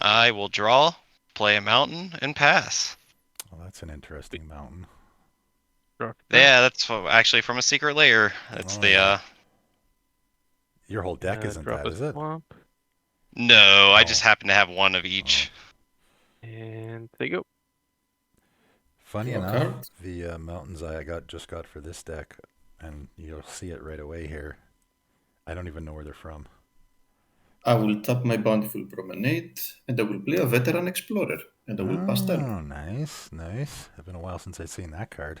I will draw, play a mountain, and pass. Well, that's an interesting mountain. Yeah, that's actually from a secret layer. It's Oh, the yeah. Your whole deck isn't Drop that, a is it? swamp. No, I Oh. just happen to have one of Oh. each. And there you go. Funny Draw a enough, card. the mountains I just got for this deck, and you'll see it right away here. I don't even know where they're from. I will tap my Bountiful Promenade, and I will play a Veteran Explorer, and I will pass turn. Oh, nice, nice. It's been a while since I've seen that card.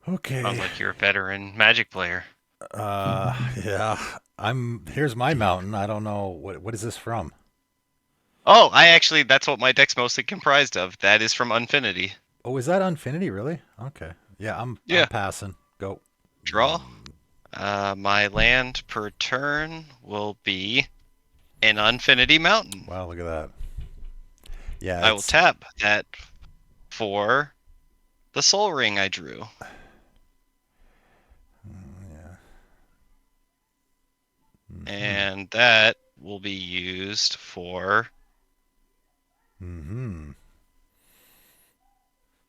Okay. Sounds like you're a veteran Magic player. Yeah. Here's my mountain. I don't know what is this from? Oh, that's what my deck's mostly comprised of. That is from Unfinity. Oh, is that Unfinity, really? Okay. Yeah, I'm Yeah. passing. Go. Draw. My land per turn will be an Unfinity Mountain. Wow, look at that. Yeah, I will tap that for the Soul Ring I drew. Yeah. And that will be used for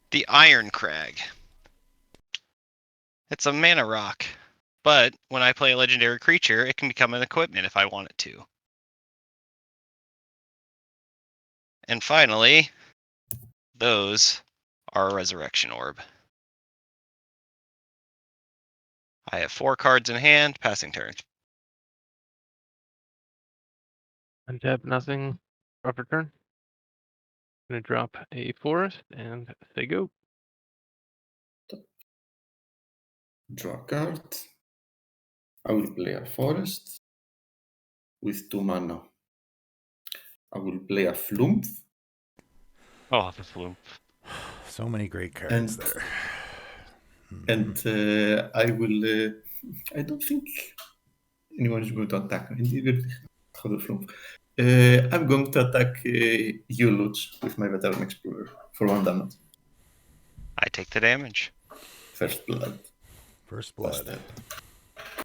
the Iron Crag. It's a mana rock, but when I play a legendary creature, it can become an equipment if I want it to. And finally, those are a Resurrection Orb. I have 4 cards in hand, passing turn. Untap nothing. Drop a turn. Gonna drop a forest and say go. Draw a card. I will play a forest with 2 mana. I will play a Flump. Oh, the Flump. So many great cards there. And I will. I don't think anyone is going to attack me. I'm going to attack you, Lutz, with my Veteran Explorer for 1 damage. I take the damage. First blood. First blood.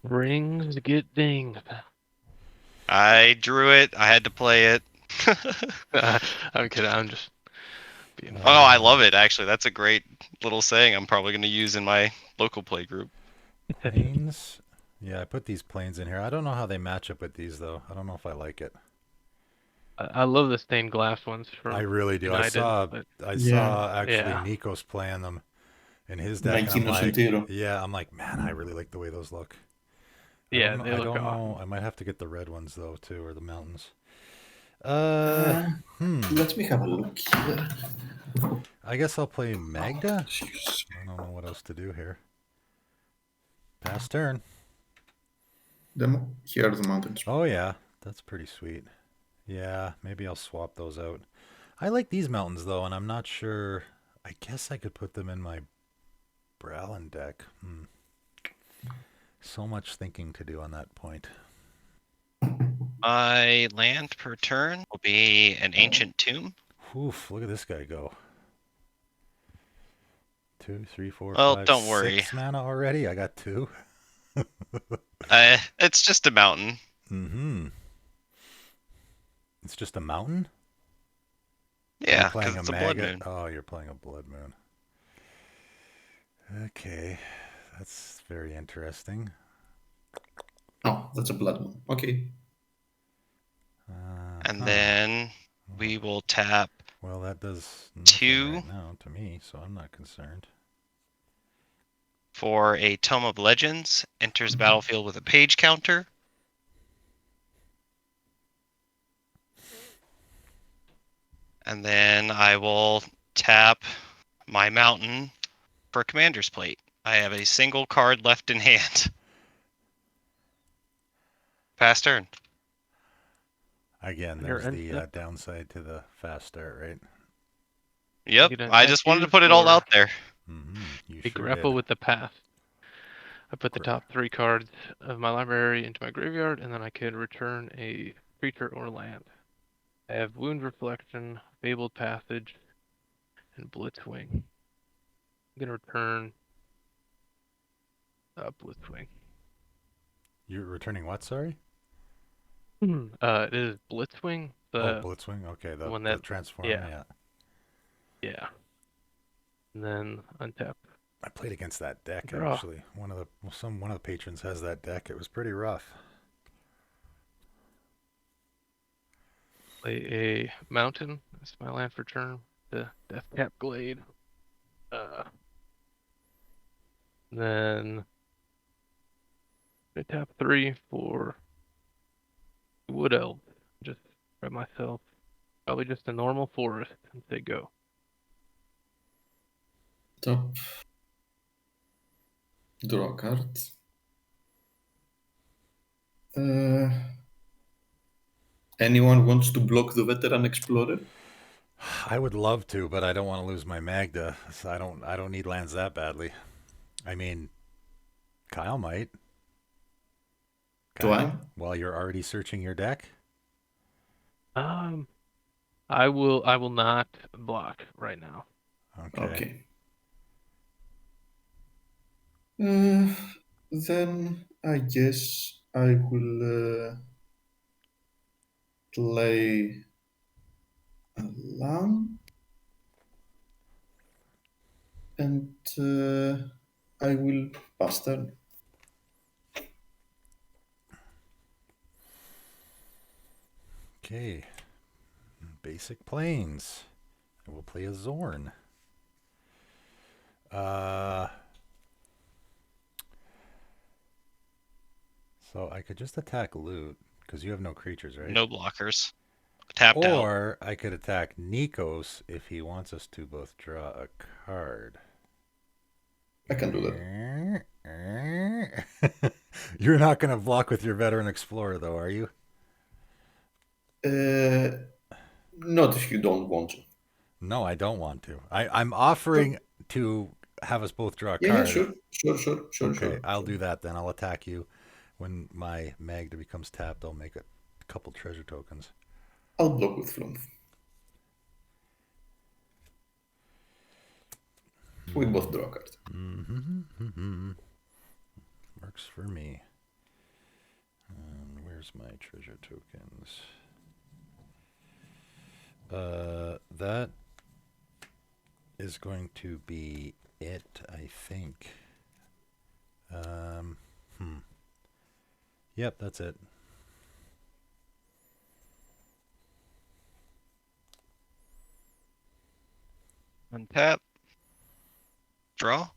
Rings get dinged. I drew it. I had to play it. I'm kidding. I'm just being. Oh, I love it, actually. That's a great little saying I'm probably going to use in my local play group. Planes? Yeah, I put these planes in here. I don't know how they match up with these, though. I don't know if I like it. I love the stained glass ones from I really do. United, I saw actually Nikos playing them in his deck, and I'm like, I'm like, man, I really like the way those look. Yeah, I don't know. I might have to get the red ones though too, or the mountains. Let me have a look here. I guess I'll play Magda. I don't know what else to do here. Pass turn. Here are the mountains. Oh yeah, that's pretty sweet. Yeah, maybe I'll swap those out. I like these mountains though, and I'm not sure. I guess I could put them in my Bralin deck. So much thinking to do on that point. My land per turn will be an Ancient Tomb. Oof, look at this guy go. 2, 3, 4, well, 5, don't 6 worry. mana already? I got 2. It's just a mountain. It's just a mountain? Yeah, you're playing it's a Blood Moon. Oh, you're playing a Blood Moon. Okay, that's very interesting. Oh, that's a Blood Moon. Okay. And then we will tap. Well, that does 2 right now to me, so I'm not concerned. For a Tome of Legends, enters battlefield with a page counter. And then I will tap my mountain for Commander's Plate. I have a single card left in hand. Pass turn. Again, there's the downside to the fast start, right? Yep, I just wanted to put it all out there. You grapple with the path. I put the top 3 cards of my library into my graveyard, and then I can return a creature or land. I have Wound Reflection, Fabled Passage, and Blitzwing. I'm gonna return Blitzwing. You're returning what, sorry? It is Blitzwing. Blitzwing. Okay, the one the that transform. yeah. And then untap. I played against that deck Draw. actually. One of the patrons has that deck. It was pretty rough. Play a mountain. That's my land for turn. The Deathcap Glade. Then I tap 3 for Wood Elf. Just grab myself probably just a normal forest and say go. Top. Draw a card. Anyone wants to block the Veteran Explorer? I would love to, but I don't want to lose my Magda. So I don't need lands that badly. I mean, Kyle might. Do I? Kyle, while you're already searching your deck. I will not block right now. Okay. Then I guess I will play a land, and I will pass turn. Okay. Basic planes. And we'll play a Zorn. So I could just attack Loot, because you have no creatures, right? No blockers. Tapped out. Or I could attack Nikos if he wants us to both draw a card. I can do that. You're not going to block with your Veteran Explorer, though, are you? Not if you don't want to. No, I don't want to. I'm offering to have us both draw a Yeah, card. sure. Okay, I'll do that then. I'll attack you. When my Magda becomes tapped, I'll make a couple treasure tokens. I'll block with Flumph. We both draw a card. Works for me. And where's my treasure tokens? That is going to be it, I think. Yep, that's it. Untap. Draw.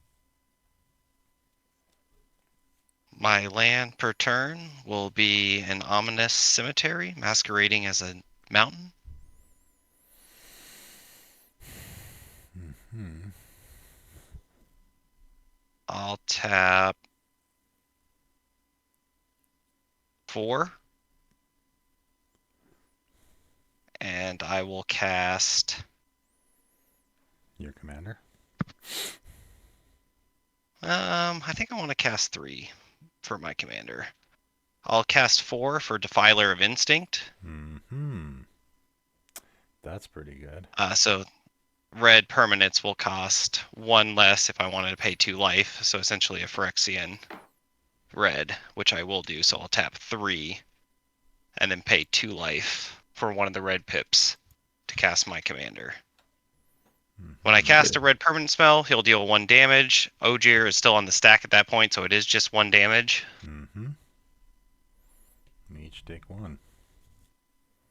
My land per turn will be an ominous cemetery masquerading as a mountain. I'll tap 4. And I will cast your commander. I think I want to cast 3 for my commander. I'll cast 4 for Defiler of Instinct. That's pretty good. So red permanents will cost 1 less if I wanted to pay 2 life. So essentially a Phyrexian red, which I will do. So I'll tap 3 and then pay 2 life for one of the red pips to cast my commander. When I cast a red permanent spell, he'll deal 1 damage. Ojer is still on the stack at that point, so it is just 1 damage. We each take 1.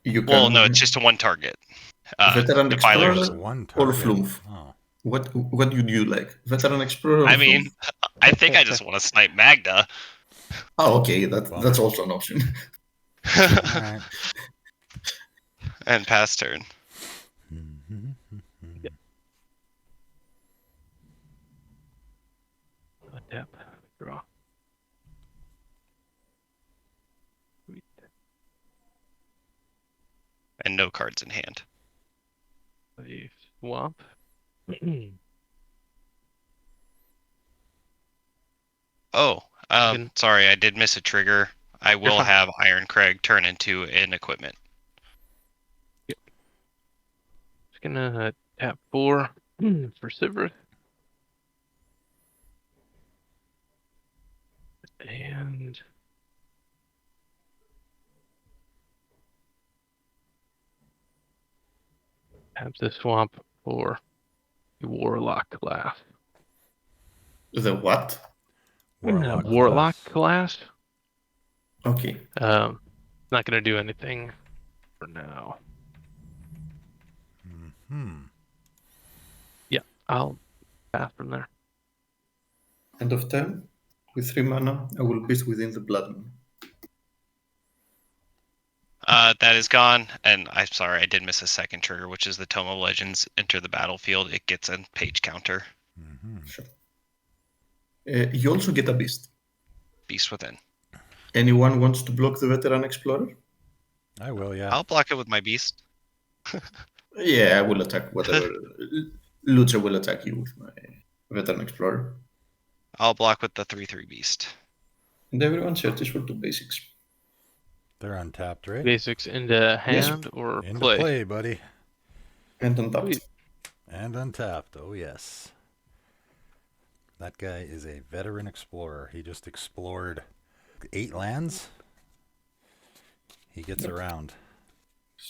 No, it's just a 1 target. Veteran Explorer one or target. Flumph? Oh. What would you like? Veteran Explorer or I mean, I think I just want to snipe Magda. Oh, okay, that's also an option. Alright. And pass turn. Yep. Untap. Draw. Sweet. And no cards in hand. A swamp. Sorry, I did miss a trigger. I will have Iron Craig turn into an equipment. Yep. Just gonna tap 4 for Sivriss. And Tap the swamp for the Warlock class. The what? Warlock class. Okay. Not gonna do anything for now. Yeah, I'll pass from there. End of turn. With 3 mana, I will beast within the Blood Moon. That is gone, and I'm sorry, I did miss a second trigger, which is the Tome of Legends. Enter the battlefield. It gets a page counter. Sure. You also get a beast. Beast Within. Anyone wants to block the Veteran Explorer? I will, yeah. I'll block it with my beast. Yeah, I will attack whatever. Lucha will attack you with my Veteran Explorer. I'll block with the 3/3 beast. And everyone searches for 2 basics. They're untapped, right? Basics into hand or Into play? play, buddy. And untapped. Sweet. And untapped. Oh, yes. That guy is a veteran explorer. He just explored 8 lands. He gets around.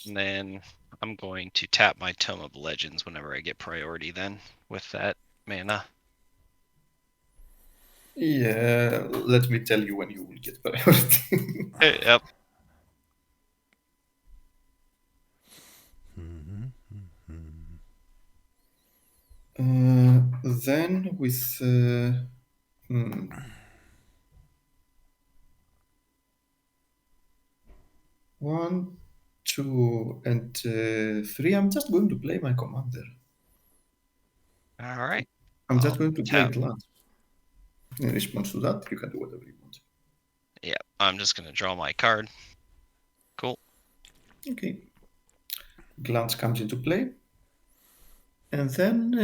And then I'm going to tap my Tome of Legends whenever I get priority then with that mana. Yeah, let me tell you when you will get priority. Yep. Then with one, two, and 3, I'm just going to play my commander. All right. I'm just going to play tap. Gluntch. In response to that, you can do whatever you want. Yeah, I'm just going to draw my card. Cool. Okay. Gluntch comes into play. And then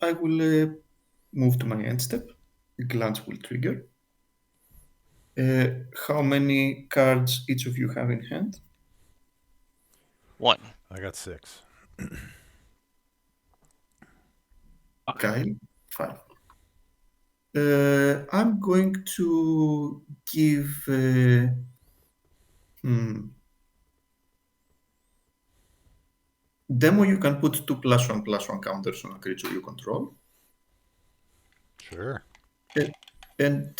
I will move to my end step. Gluntch will trigger. How many cards each of you have in hand? 1. I got 6. Kyle? 5. I'm going to give... Demo, you can put 2+1/+1 counters on a creature you control. Sure. And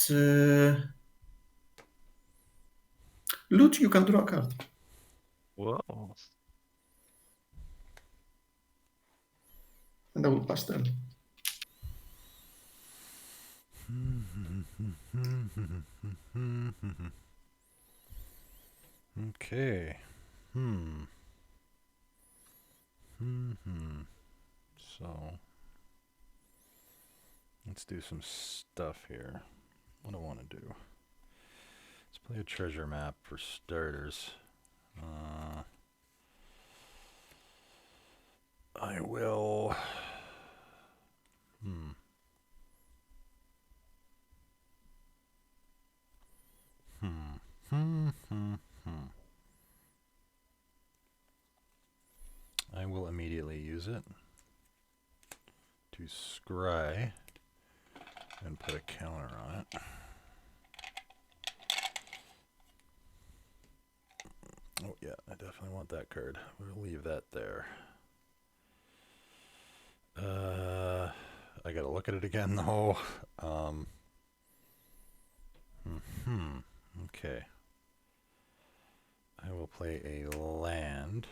Loot, you can draw a card. Whoa. And I will pass them. Okay. So let's do some stuff here. What do I want to do? Let's play a treasure map for starters. I will. I will immediately use it to scry and put a counter on it. Oh yeah, I definitely want that card. We'll leave that there. I gotta look at it again though. Okay. I will play a land.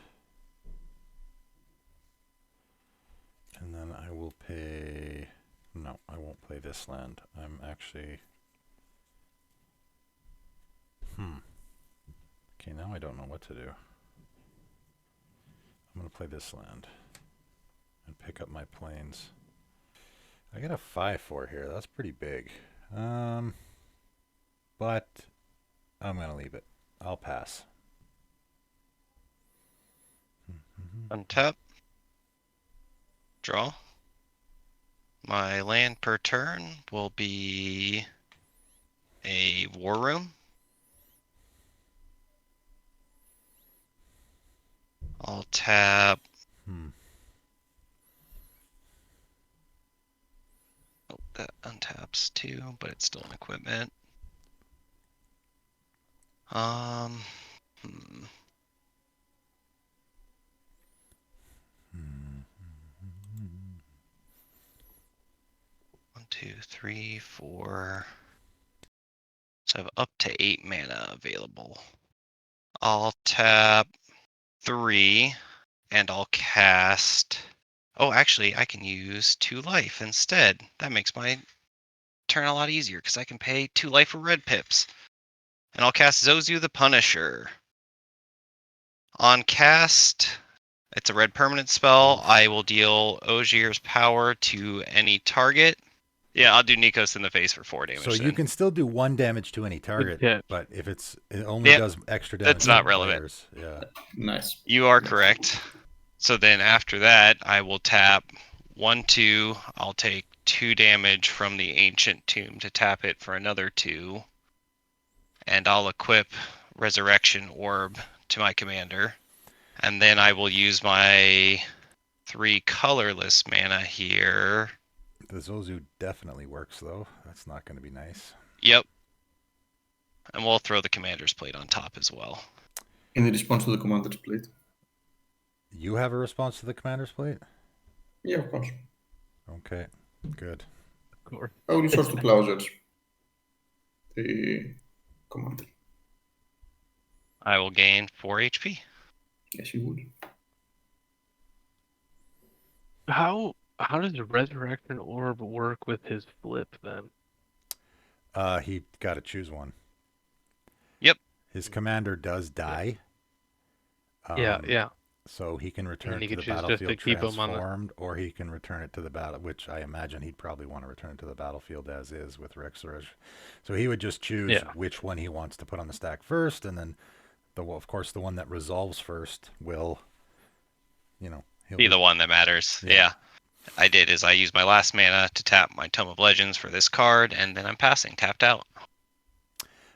And then I will pay... No, I won't play this land. I'm actually... Okay, now I don't know what to do. I'm going to play this land. And pick up my planes. I got a 5/4 here. That's pretty big. But I'm going to leave it. I'll pass. Untap. Draw. My land per turn will be a War Room. I'll tap. Oh, that untaps too, but it's still an equipment. 2, 3, 4. So I have up to 8 mana available. I'll tap 3 and I'll cast. Oh, actually, I can use 2 life instead. That makes my turn a lot easier because I can pay 2 life for red pips. And I'll cast Zozu the Punisher. On cast, it's a red permanent spell. I will deal Ojer's power to any target. Yeah, I'll do Nikos in the face for 4 damage. So you can still do 1 damage to any target, catch. but if it only does extra damage That's to not players. relevant. Yeah. Nice. You are correct. So then after that, I will tap 1, 2. I'll take 2 damage from the Ancient Tomb to tap it for another 2. And I'll equip Resurrection Orb to my commander. And then I will use my 3 colorless mana here. The Zozu definitely works, though. That's not going to be nice. Yep. And we'll throw the commander's plate on top as well. In response to the commander's plate. You have a response to the commander's plate? Yeah, of course. Okay, good. Of course. I will source to Plowshares. The commander. I will gain 4 HP. Yes, you would. How does the resurrection orb work with his flip then? He got to choose one. Yep. His commander does die. Yeah. So he can return he it to could the choose just to battlefield keep him on the- transformed, or he can return it to the battle, which I imagine he'd probably want to return it to the battlefield as is with Resurrection. So he would just choose which one he wants to put on the stack first, and then, of course, the one that resolves first will, be the one that matters. Yeah. I did is I used my last mana to tap my Tome of Legends for this card, and then I'm passing, tapped out.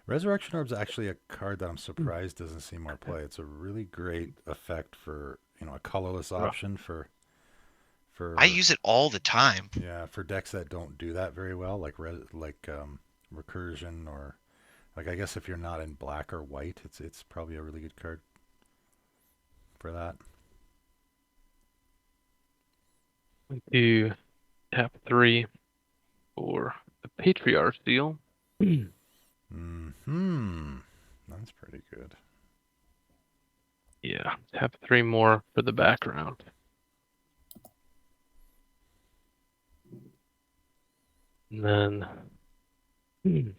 Resurrection Orb's actually a card that I'm surprised doesn't see more play. It's a really great effect for, a colorless option for I use it all the time. Yeah, for decks that don't do that very well, like Recursion, or I guess if you're not in black or white, it's probably a really good card for that. To tap 3 for the Patriarch Seal. That's pretty good. Yeah, tap 3 more for the background. And then I'm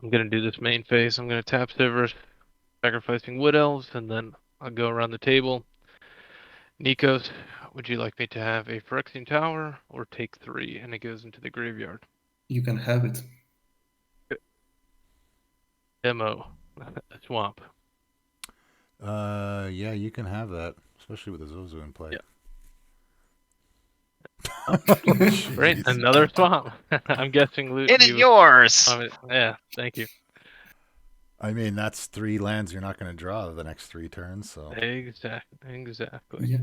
gonna do this main phase. I'm gonna tap Sivriss, sacrificing Wood Elves, and then I'll go around the table. Nikos, would you like me to have a Phyrexian Tower or take 3 and it goes into the graveyard? You can have it. Demo, a swamp. Yeah, you can have that, especially with the Zozu in play. Yeah. Great, another swamp. I'm guessing Lulu. It is yours. Yeah, thank you. I mean, that's 3 lands you're not going to draw the next 3 turns, so. Exactly. Yep.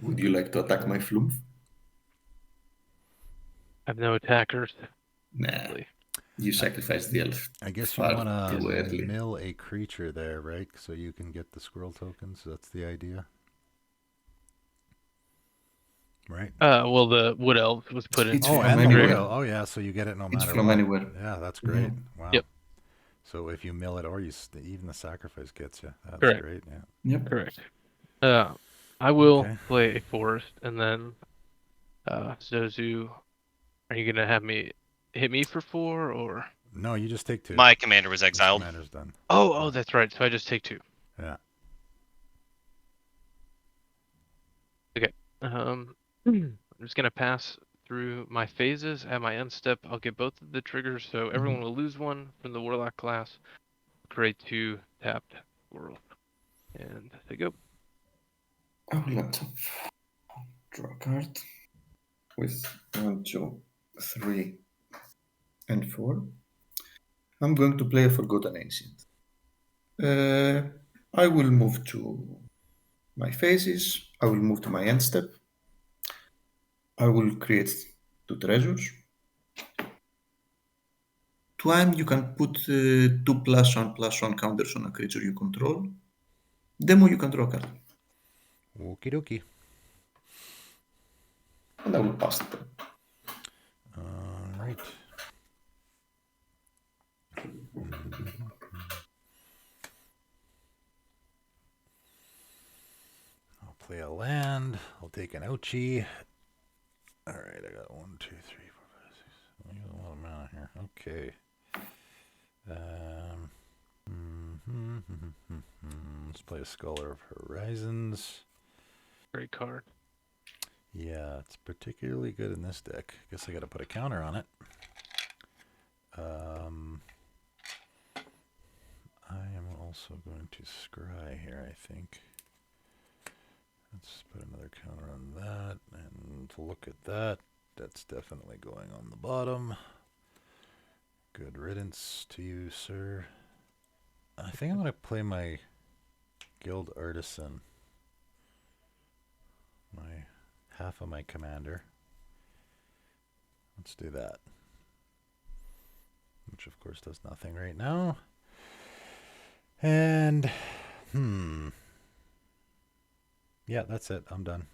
Would you like to attack my Flumph? I have no attackers. Nah. You sacrifice the elf. I guess you want to mill a creature there, right? So you can get the squirrel tokens. That's the idea. Right. Well, the Wood Elf was put in. And the Wood Elf. Oh, yeah. So you get it no matter what. It's from anywhere. Yeah, that's great. Yeah. Wow. Yep. So if you mill it, or even the sacrifice gets you. That's Correct. Great. Yeah. Yep. Correct. I will play a forest, and then Zozu. Are you gonna have me hit me for 4 or? No, you just take 2. My commander was exiled. His commander's done. Oh, that's right. So I just take 2. Yeah. Okay. I'm just gonna pass through my phases. At my end step, I'll get both of the triggers, so everyone will lose 1 from the Warlock class. Create 2 tapped world, and they go. I will let draw a card with 1, 2, 3, and 4. I'm going to play a Forgotten Ancient. I will move to my phases. I will move to my end step. I will create 2 treasures. Twine, you can put 2 +1/+1 counters on a creature you control. Demo, you can draw a card. Okie dokie. And I will pass it. All right. I'll play a land. I'll take an ouchie. All right, I got 1, 2, 3, 4, 5, 6. I got a lot of mana here. Okay. Let's play a Scholar of Horizons. Great card. Yeah, it's particularly good in this deck. Guess I got to put a counter on it. I am also going to scry here, I think. Let's put another counter on that, and to look at that, that's definitely going on the bottom. Good riddance to you, sir. I think I'm going to play my Guild Artisan. Half of my commander. Let's do that. Which of course does nothing right now. And, yeah, that's it. I'm done.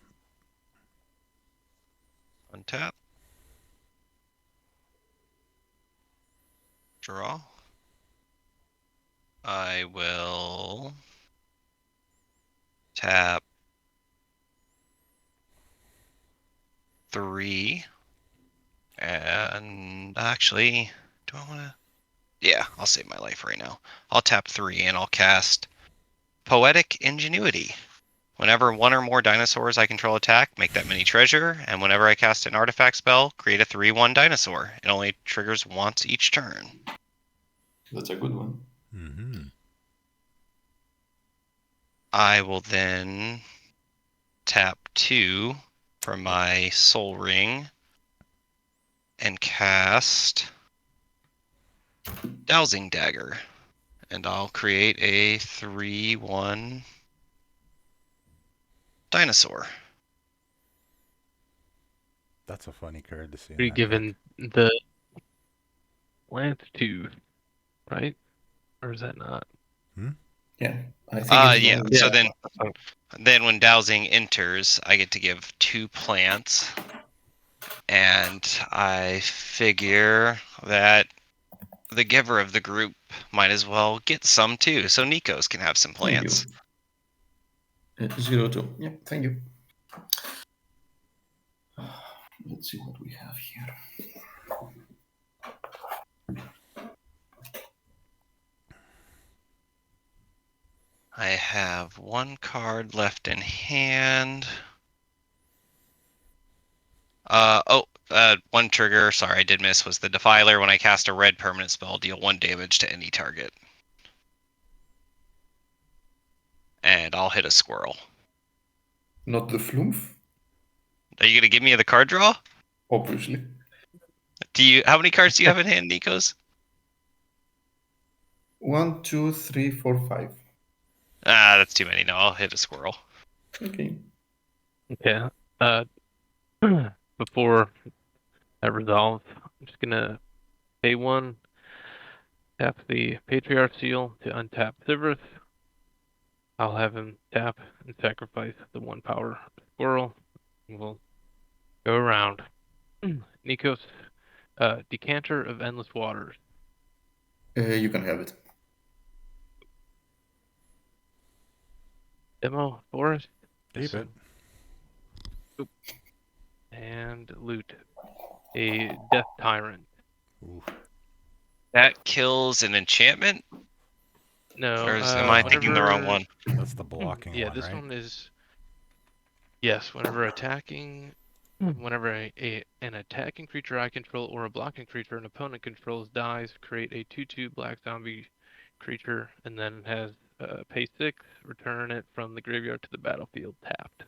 Untap. Draw. I will tap 3. And actually, do I want to? Yeah, I'll save my life right now. I'll tap 3 and I'll cast Poetic Ingenuity. Whenever one or more dinosaurs I control attack, make that mini treasure, and whenever I cast an artifact spell, create a 3/1 dinosaur. It only triggers once each turn. That's a good one. Mm-hmm. I will then tap 2 for my Soul Ring and cast Dowsing Dagger. And I'll create a 3/1 dinosaur. That's a funny card to see. Are you given the Lance Tooth, right? Or is that not? Yeah, I think it's Yeah. one. So then when dowsing enters, I get to give 2 plants, and I figure that the giver of the group might as well get some too, so Nikos can have some Thank plants. you. 0-2. Yeah, thank you. Let's see what we have here. I have 1 card left in hand. 1 trigger, sorry, I did miss, was the Defiler. When I cast a red permanent spell, deal 1 damage to any target. And I'll hit a squirrel. Not the Flumph, Are you gonna give me the card draw? obviously. How many cards do you have in hand, Nikos? 1, 2, 3, 4, 5. That's too many. No, I'll hit a squirrel. Okay. Okay. Before that resolves, I'm just gonna pay 1, tap the Patriarch Seal to untap Sivriss. I'll have him tap and sacrifice the 1 power squirrel. We'll go around. Nikos, Decanter of Endless Waters. You can have it. Demo Forest. Keep it. And loot. A Death Tyrant. Ooh. That kills an enchantment? No. Or am I thinking the wrong one? That's the blocking yeah, one, this right? one is. Yes, whenever attacking, whenever an attacking creature I control or a blocking creature an opponent controls dies, create a 2/2 black zombie creature, and then has pay 6, return it from the graveyard to the battlefield tapped.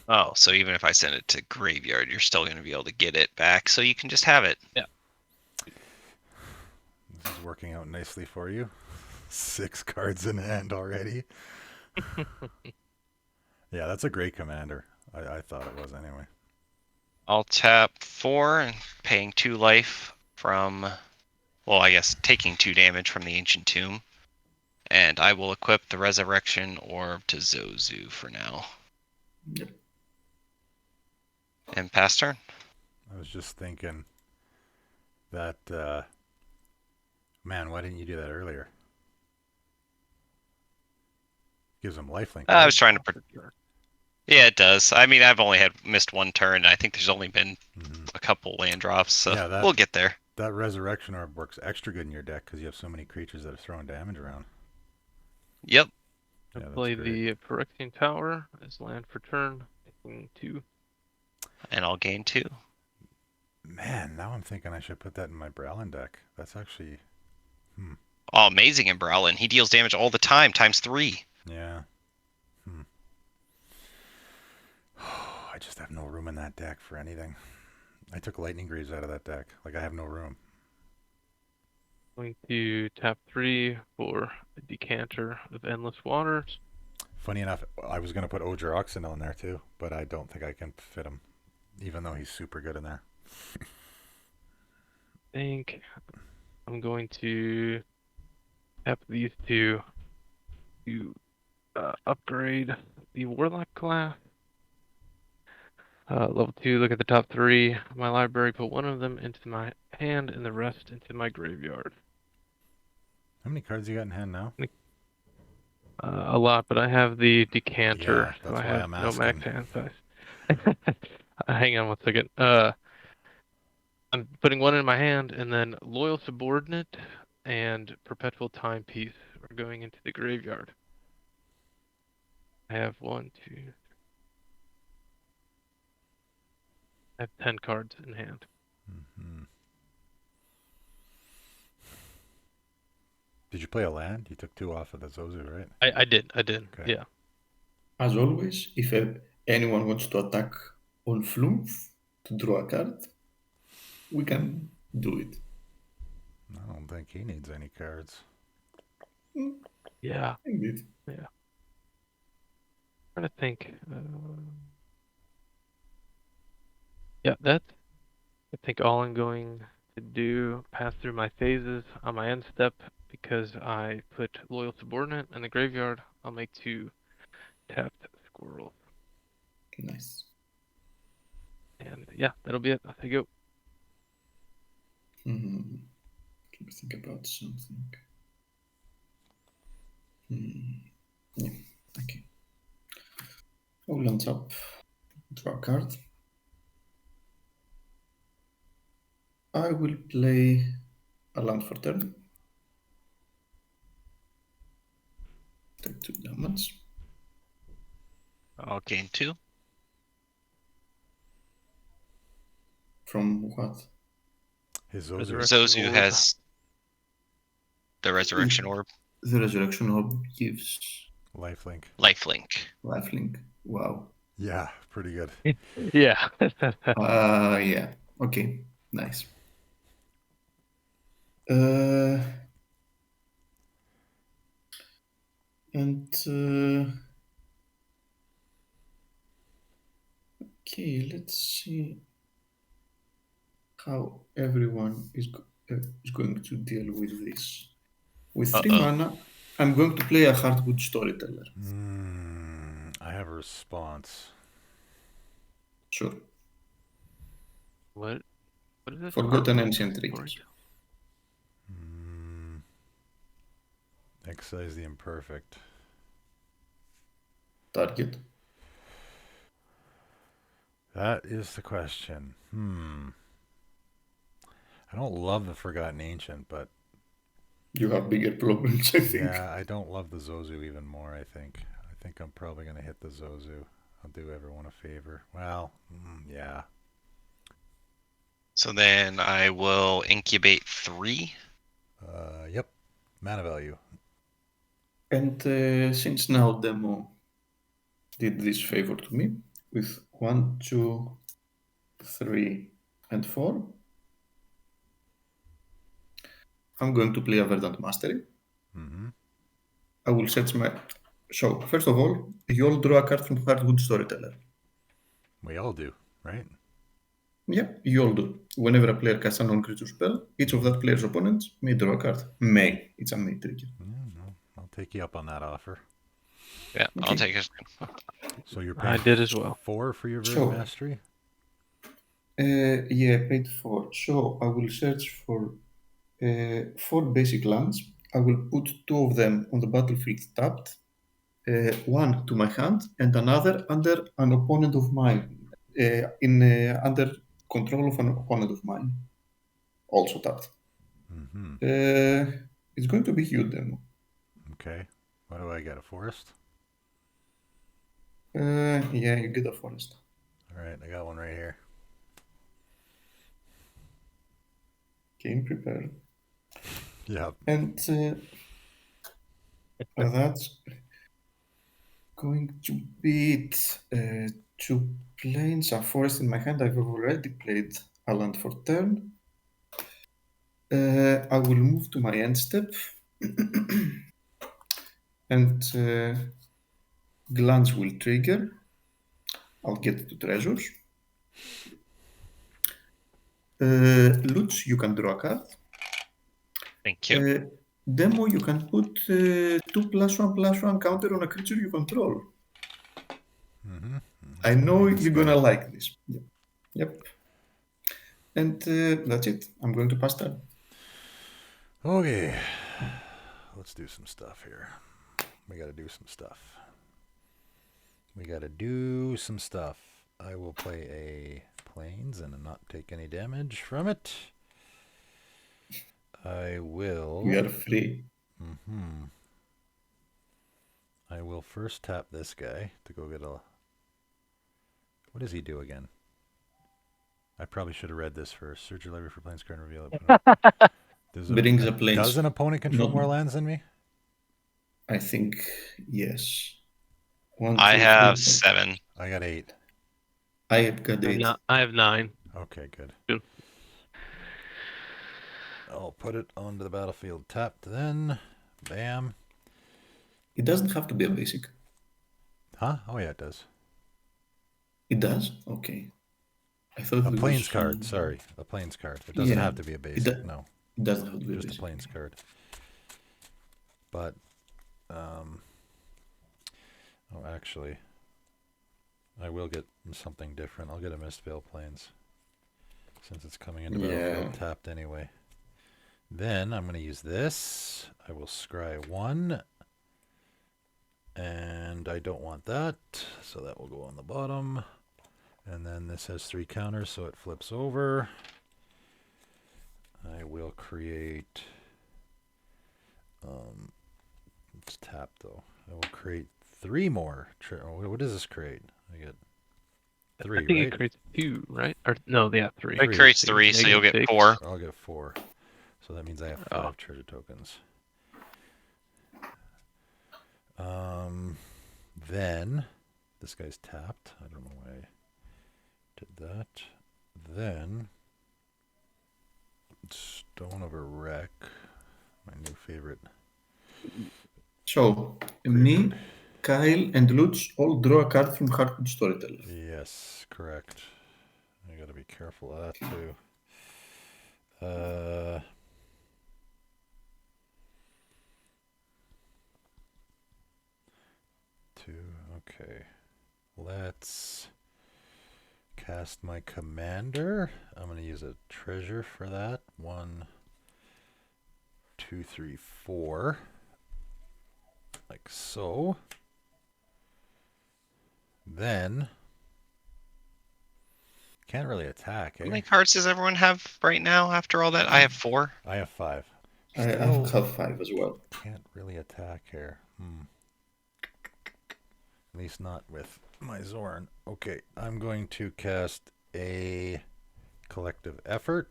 Oh, so even if I send it to graveyard, you're still going to be able to get it back, so you can just have it. Yeah. This is working out nicely for you. 6 cards in hand already. Yeah, that's a great commander. I thought it was anyway. I'll tap 4 and paying 2 life from, well, I guess taking 2 damage from the Ancient Tomb. And I will equip the Resurrection Orb to Zozu for now. Yep. And pass turn. I was just thinking that, man, why didn't you do that earlier? Gives him lifelink, I right? was trying to. Yeah, it does. I mean, I've only had missed one turn, and I think there's only been a couple land drops, so Yeah, we'll get there. that resurrection orb works extra good in your deck because you have so many creatures that are throwing damage around. Yep. I Yeah, that's play great. the Phyrexian Tower as land for turn, making 2. And I'll gain 2. Man, now I'm thinking I should put that in my Browlin deck. That's actually, Oh, amazing in Browlin. He deals damage all the time, times 3. yeah. I just have no room in that deck for anything. I took Lightning Greaves out of that deck. Like, I have no room. Going to tap 3 for a Decanter of Endless Waters. Funny enough, I was going to put Ojer Axonil in there too, but I don't think I can fit him, even though he's super good in there. I think I'm going to tap these 2 to upgrade the Warlock class. Level 2, look at the top 3 of my library, put one of them into my hand and the rest into my graveyard. How many cards you got in hand now? A lot, but I have the Decanter, Yeah, so that's I why have I'm no max asking. hand size. Hang on one second. I'm putting one in my hand, and then Loyal Subordinate and Perpetual Timepiece are going into the graveyard. I have 1, 2. I have 10 cards in hand. Mm-hmm. Did you play a land? You took 2 off of the Zozu, right? I did. Okay. Yeah. As always, if anyone wants to attack on Flumph to draw a card, we can do it. I don't think he needs any cards. Yeah. Indeed. Yeah. I'm trying to think. Yeah, that's, I think, all I'm going to do. Pass through my phases on my end step because I put Loyal Subordinate in the graveyard. I'll make 2 tapped squirrels. Nice. And yeah, that'll be it. Off you go. Let me think about something. Yeah, okay. I'll land up, draw a card. I will play a land for turn. Take 2 damage. I'll gain 2. From what? His Zozu. Resurrection Zozu Orb. has the Resurrection Orb. The Resurrection Orb gives Lifelink. Lifelink. lifelink. Wow. Yeah, pretty good. Yeah. Yeah. Okay. Nice. Okay, let's see how everyone is going to deal with this. With 3 Uh-oh. mana, I'm going to play a Hardwood Storyteller. I have a response. Sure. What is this? Forgotten Hardwood Ancient story? Treaties. Excise the Imperfect. Target. That is the question. I don't love the Forgotten Ancient, but You have bigger problems, I think. yeah, I don't love the Zozu even more, I think. I think I'm probably going to hit the Zozu. I'll do everyone a favor. Well, yeah. So then I will incubate 3. Yep. Mana value. And since now Demo did this favor to me with 1, 2, 3, and 4, I'm going to play a Verdant Mastery. I will search my... So, first of all, you all draw a card from Hardwood Storyteller. We all do, right? Yeah, you all do. Whenever a player casts a non-creature spell, each of that player's opponents may draw a card. May. It's a may trigger. No, I'll take you up on that offer. Yeah, Okay. I'll take it. So you're I paying did as well. 4 for your So- Verdant Mastery? Yeah, I paid 4. So I will search for 4 basic lands. I will put 2 of them on the battlefield tapped, one to my hand, and another under an opponent of mine, under control of an opponent of mine, also tapped. Mm-hmm. It's going to be huge demo. Okay. What do I get? A forest? Yeah, you get a forest. All right, I got one right here. Game prepared. Yeah. And that's going to beat 2 planes, a forest in my hand. I've already played a land for turn. I will move to my end step. And Gluntch will trigger. I'll get to treasures. Lutz, you can draw a card. Thank you. Demo, you can put 2+1/+1 counter on a creature you control. Mm-hmm. I know This you're guy. gonna like this. Yep. And that's it. I'm going to pass turn. Okay. Let's do some stuff here. We gotta do some stuff. I will play a plains and not take any damage from it. I will. We are free. Mm-hmm. I will first tap this guy to go get a... What does he do again? I probably should have read this first. Search your library for plains card and reveal it. Brings a plains. Does an opponent control more lands than me? I think yes. 1, 2, I have 3. 7. I got 8. I have got 8. I have 9. Okay, good. Good. I'll put it onto the battlefield tapped then. Bam. It doesn't have to be a basic. Huh? Oh yeah, it does. It does? Okay. I thought A it plains was card, sorry. A plains card. It doesn't have to be a basic, no. It doesn't have to be a Just basic. a plains card. But, oh, actually, I will get something different. I'll get a Mistveil Plains, since it's coming into battlefield tapped anyway. Then I'm going to use this. I will scry 1. And I don't want that, so that will go on the bottom. And then this has 3 counters, so it flips over. I will create... it's tapped though. I will create 3 more. What does this create? I get 3, I think right? it creates 2, right? Or no, yeah, 3. It creates 3, so you'll get -6. 4. I'll get 4. So that means I have 5 treasure tokens. Then this guy's tapped. I don't know why I did that. Then Stone of a Wreck, my new favorite. So me, Kyle, and Lutz all draw a card from Hardwood Storyteller. Yes, correct. I gotta be careful of that too. 2, okay. Let's cast my commander. I'm gonna use a treasure for that. 1, 2, 3, 4. Like so. Then can't really attack. How many cards does everyone have right now after all that? I have 4. I have 5. I have 5 as well. Can't really attack here. At least not with my Zorn. Okay, I'm going to cast a collective effort.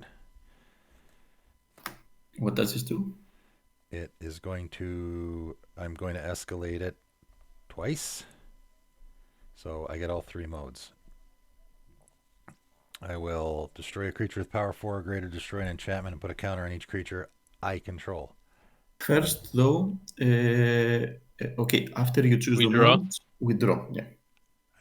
What does this do? It is going to... I'm going to escalate it twice. So I get all 3 modes. I will destroy a creature with power 4 or greater, destroy an enchantment, and put a counter on each creature I control. First, though, okay, after you choose We the draw? modes, we draw. Yeah.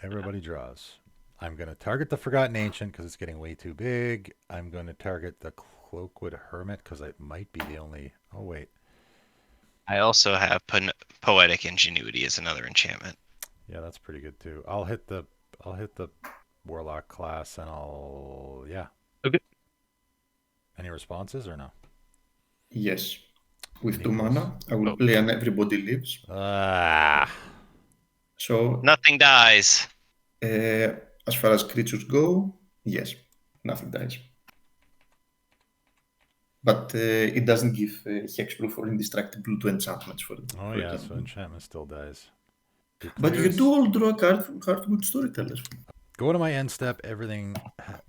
Everybody draws. I'm going to target the Forgotten Ancient because it's getting way too big. I'm going to target the Cloaked Hermit because it might be the only... Oh, wait. I also have Poetic Ingenuity as another enchantment. Yeah, that's pretty good too. I'll hit the Warlock class, and I'll yeah. Okay. Any responses or no? Yes. With 2 Nikos. mana, I will play an Everybody Lives. So, Nothing dies. as far as creatures go, yes, nothing dies. But it doesn't give hexproof or indestructible to enchantments, for Oh for yeah, so example. enchantment still dies. But you do all draw a card from Hardwood Storytellers. Go to my end step, everything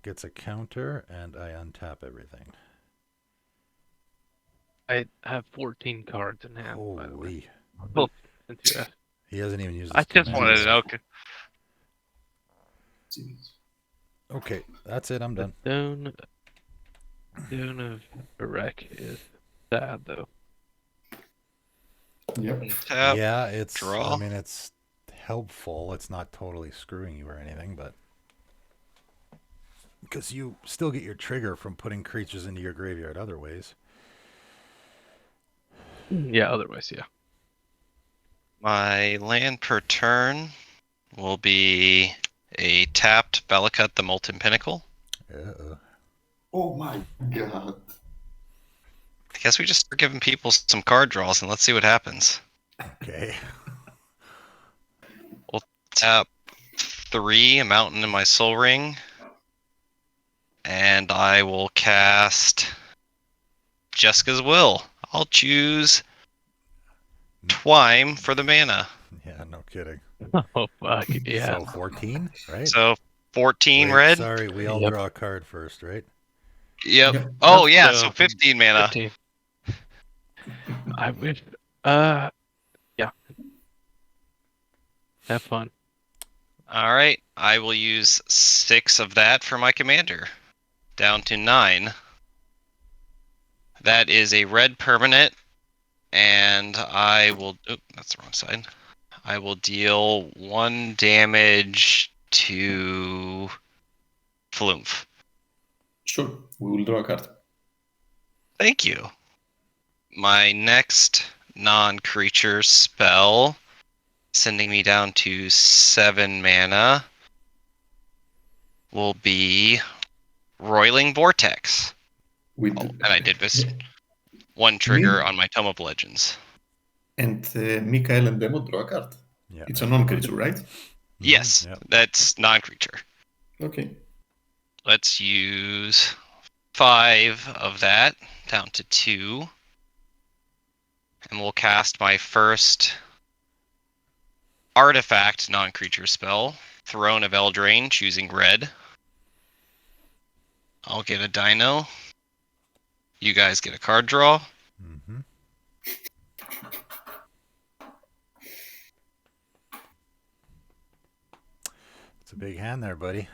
gets a counter, and I untap everything. I have 14 cards in hand, by the way. Holy. Well, since you asked. He hasn't even used I his just commander Wanted to yet. know. Okay, that's it. I'm done. The Stone of Erek is sad, though. Yep. Tap, Yeah, it's. draw. I mean, it's helpful. It's not totally screwing you or anything, but because you still get your trigger from putting creatures into your graveyard other ways. Yeah, otherwise, yeah. My land per turn will be a tapped Balacut the Molten Pinnacle. Oh my god. I guess we just start giving people some card draws and let's see what happens. Okay. We'll tap 3, a Mountain in my Soul Ring, and I will cast Jessica's Will. I'll choose Twime for the mana. Yeah, no kidding. Oh, fuck, yeah. So 14, right? So 14 Wait, red. Sorry, we all Yep. draw a card first, right? Yep. Yep. Oh yeah, So so 15 mana. 15. I wish. Yeah. Have fun. All right, I will use 6 of that for my commander, down to 9. That is a red permanent, and I will. Oh, that's the wrong side. I will deal 1 damage to Flumph. Sure, we will draw a card. Thank you. My next non-creature spell, sending me down to 7 mana, will be Roiling Vortex. With And I did miss 1 trigger on my Tome of Legends. And Mikael and Demo draw a card. Yeah. It's a non-creature, right? Yes, Yep. that's non-creature. Okay. Let's use 5 of that, down to 2. And we'll cast my first artifact non-creature spell, Throne of Eldraine, choosing red. I'll get a dino. You guys get a card draw. Mm-hmm. It's a big hand there, buddy.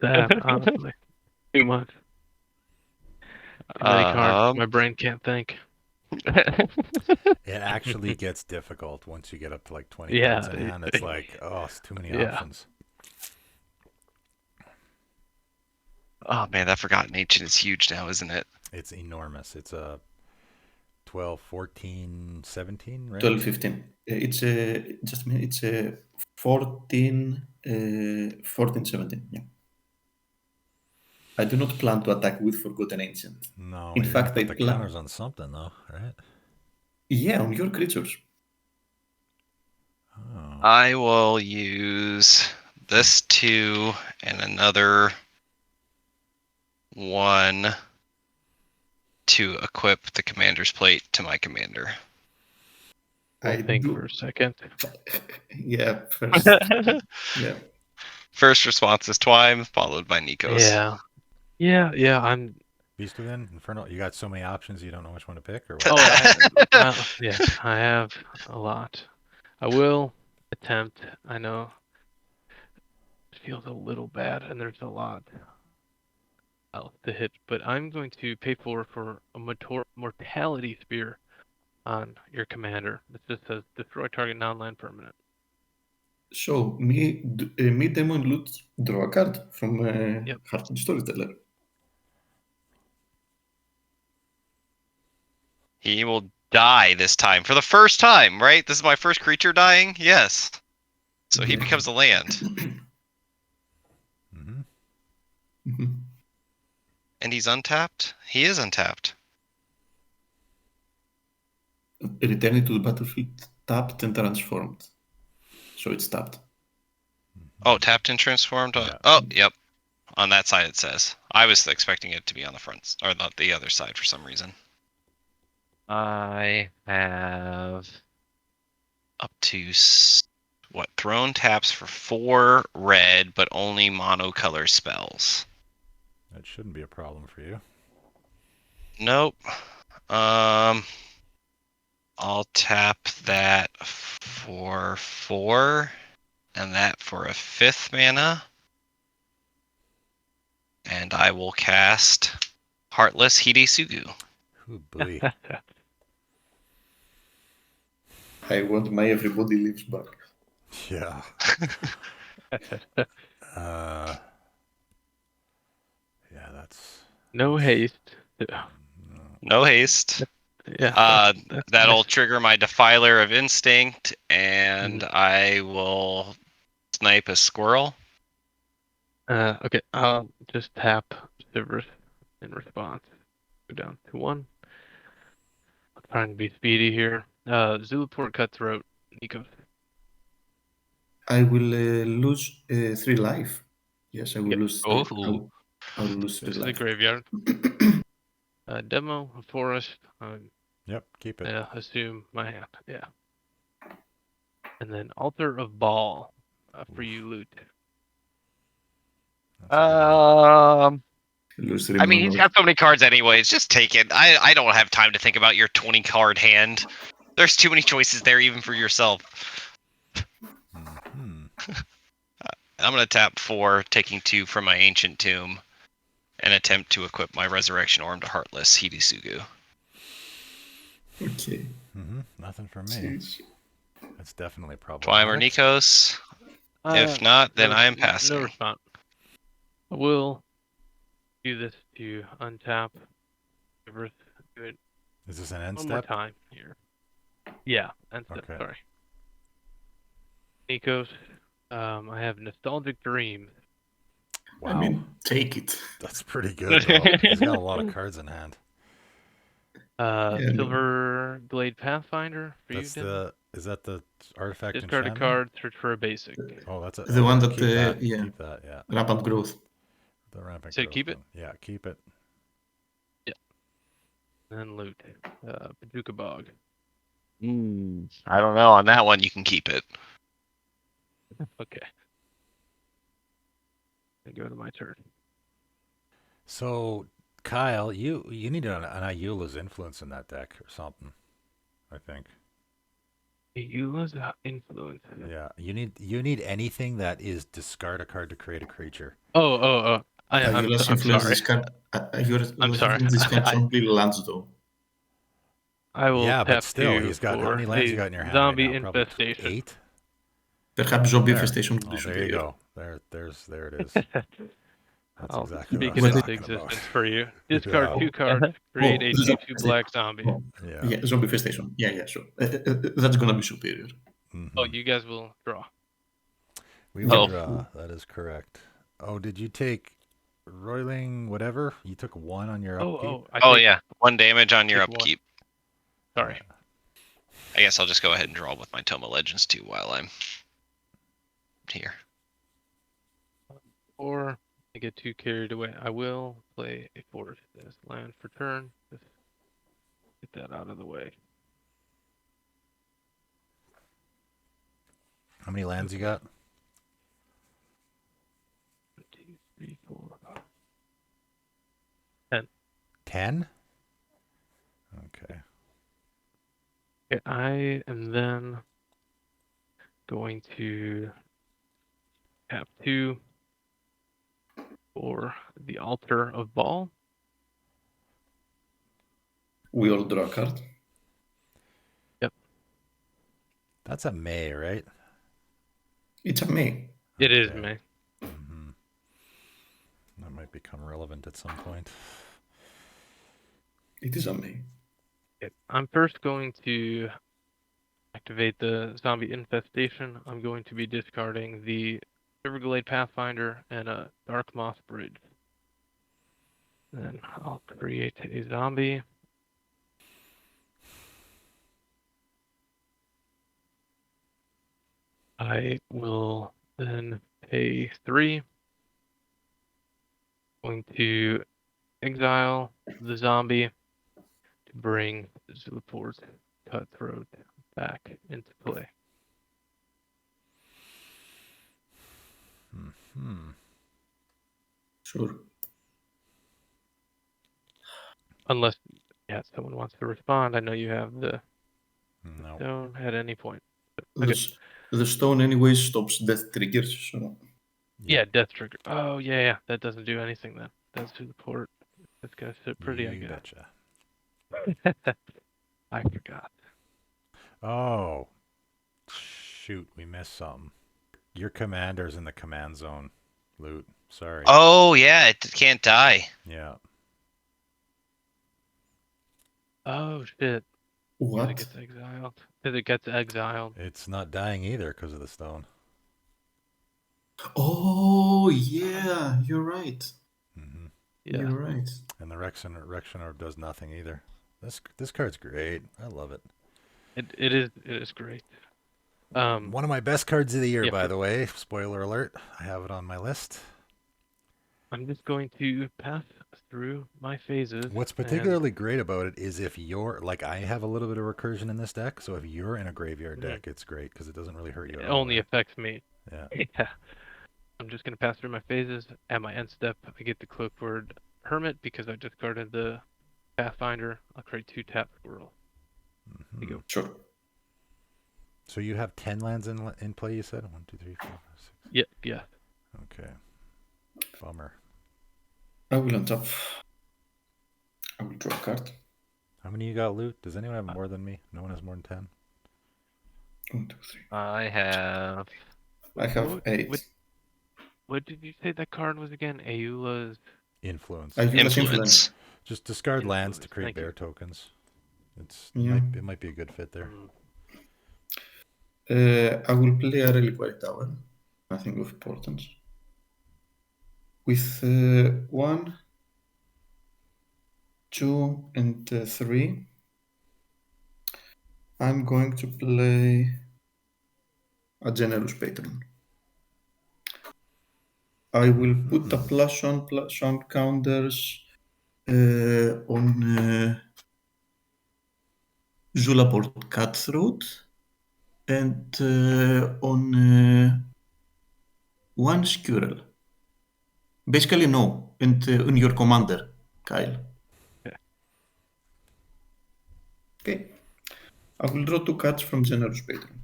Sad, honestly. Too much. Too many cards. My brain can't think. It actually gets difficult once you get up to like 20 cards in hand. It's like, oh, it's too many options. Oh man, that Forgotten Ancient is huge now, isn't it? It's enormous. It's a 12, 14, 17, right? 12, 15. It's just a minute. It's 14, 14, 17. Yeah. I do not plan to attack with Forgotten Ancient. No, In you're fact, gonna I put the plan. counters on something though, right? Yeah, on your creatures. Oh. I will use this 2 and another 1 to equip the commander's plate to my commander. I think for a second. Yeah, first. Yeah. First response is Twime, followed by Nikos. Yeah. I'm. Beast Within, Inferno. You got so many options, you don't know which one to pick, or what? Oh, yeah. I have a lot. I will attempt. I know it feels a little bad, and there's a lot else to hit, but I'm going to pay for a Mortality Spear on your commander. It just says destroy target non-land permanent. So, me, Demo, and Loot draw a card from Hardwood Storyteller. He will die this time for the first time, right? This is my first creature dying? Yes. So he becomes a land. And he's untapped? He is untapped. Returning to the battlefield, tapped and transformed. So it's tapped. Oh, tapped and transformed? Yeah. Oh, yep. On that side it says. I was expecting it to be on the front, or the other side for some reason. I have up to, throne taps for 4 red, but only monocolor spells. That shouldn't be a problem for you. Nope. I'll tap that for 4, and that for a 5th mana. And I will cast Heartless Hidesugu. Oh boy. I want my everybody lives back. Yeah. Yeah, that's No haste. No haste. Yeah. That'll Nice. trigger my Defiler of Instinct, and I will snipe a squirrel. Okay, I'll just tap Sivriss in response. Go down to 1. I'm trying to be speedy here. Zulaport Cutthroat, Nikos. I will lose 3 life. Yes, I will Yep. lose. Oh. I will lose 3 This is the life. graveyard. Demo, a forest. Yep, keep it. Assume my hand. Yeah. And then Altar of Ball for you, loot. That's a good one. Lose 3 I mean, he's mana. got so many cards anyways. Just take it. I don't have time to think about your 20 card hand. There's too many choices there, even for yourself. Mhm. I'm going to tap 4, taking 2 from my Ancient Tomb, and attempt to equip my Resurrection Orb to Heartless Hidesugu. Okay. Nothing from me. That's definitely Twymer problematic. Nikos. If not, then I am No passing. response. I will do this to untap. Do it Is this an end one more step? time here. Yeah, end step. Okay. Sorry. Nikos, I have Nostalgic Dreams. Wow. I mean, take it. That's pretty good, though. He's got a lot of cards in hand. Silver Glade Pathfinder for That's you, Dim. is that the artifact Discard a enchantment? card, search for a basic. Oh, that's The one that, keep that. yeah. Keep that, yeah. Rampant growth. The rampant So growth keep it? one. Yeah, keep it. Yeah. And then loot. Paducah Bog. I don't know. On that one, you can keep it. Okay. I go to my turn. So, Kyle, you need an Ayula's influence in that deck or something, I think. Eula's influence. Yeah, you need anything that is discard a card to create a creature. I'm Influence sorry. this card. Ayula's I'm sorry. influence this card only lands though. I will Yeah, tap but still, 2 he's got how for many lands a you got in your hand zombie right now? Probably infestation. 8. Perhaps zombie There. infestation would be Oh, there superior. you go. There it is. That's I'll exactly speak what I it was into talking about. existence for you. Discard Yeah. 2 cards, create a 2/2 black zombie. Yeah. Zombie infestation. Yeah, sure. That's gonna be superior. Oh, you guys will draw. We will Oh. draw. That is correct. Oh, did you take Roiling whatever? You took 1 on your upkeep? Yeah. 1 damage on your take 1. upkeep. Sorry. I guess I'll just go ahead and draw with my Tome of Legends too while I'm here. Or I get too carried away. I will play a forest as land for turn. Just get that out of the way. How many lands you got? 1, 2, 3, 4, 5. 10. 10? Okay. Okay, I am then going to tap 2 for the Altar of Ball. We all draw a card. Yep. That's a May, right? It's a May. It is Okay. May. That might become relevant at some point. It is a May. Okay. I'm first going to activate the zombie infestation. I'm going to be discarding the Everglade Pathfinder and a Dark Moss Bridge. Then I'll create a zombie. I will then pay 3. Going to exile the zombie to bring Zulapor's Cutthroat back into play. Sure. Unless, someone wants to respond. I know you have the No. stone at any point. The stone anyway stops death triggers, so... Yeah, death trigger. Oh, yeah. That doesn't do anything then. That's to the port. That's gonna sit pretty, I guess. Betcha. I forgot. Oh. Shoot, we missed something. Your commander's in the command zone. Loot. Sorry. Oh, yeah, it can't die. Yeah. Oh, shit. What? It gets exiled. It gets exiled. It's not dying either because of the stone. Oh, yeah, you're right. Mm-hmm. Yeah. You're right. And the Rection Orb does nothing either. This card's great. I love it. It is great. One of my best cards of the year, yeah, by the way. Spoiler alert. I have it on my list. I'm just going to pass through my phases. What's particularly great about it is if you're, like, I have a little bit of recursion in this deck, so if you're in a graveyard deck, it's great because it doesn't really hurt you It at all. only affects me. Yeah. Yeah. I'm just going to pass through my phases. At my end step, I get the Cloaked Hermit because I discarded the Pathfinder. I'll create 2 tap squirrel. Mm-hmm. You go. Sure. So you have 10 lands in play, you said? 1, 2, 3, 4, 5, 6. Yeah. Okay. Bummer. I will untap. I will draw a card. How many you got, Loot? Does anyone have more than me? No one has more than 10? 1, 2, 3. I have... I have 8. What did you say that card was again? Ayula's Influence. Ayula's influence. Just discard Influence. lands to create bear tokens. Yeah. It might be a good fit there. I will play a Reliquary Tower. Nothing of importance. With 1, 2, and 3, I'm going to play a Generous Patron. I will put a +1/+1 counters on Zulaport Cutthroat and on 1 Squirrel. Basically, no, and on your commander, Kyle. Yeah. Okay. I will draw 2 cards from Generous Patron.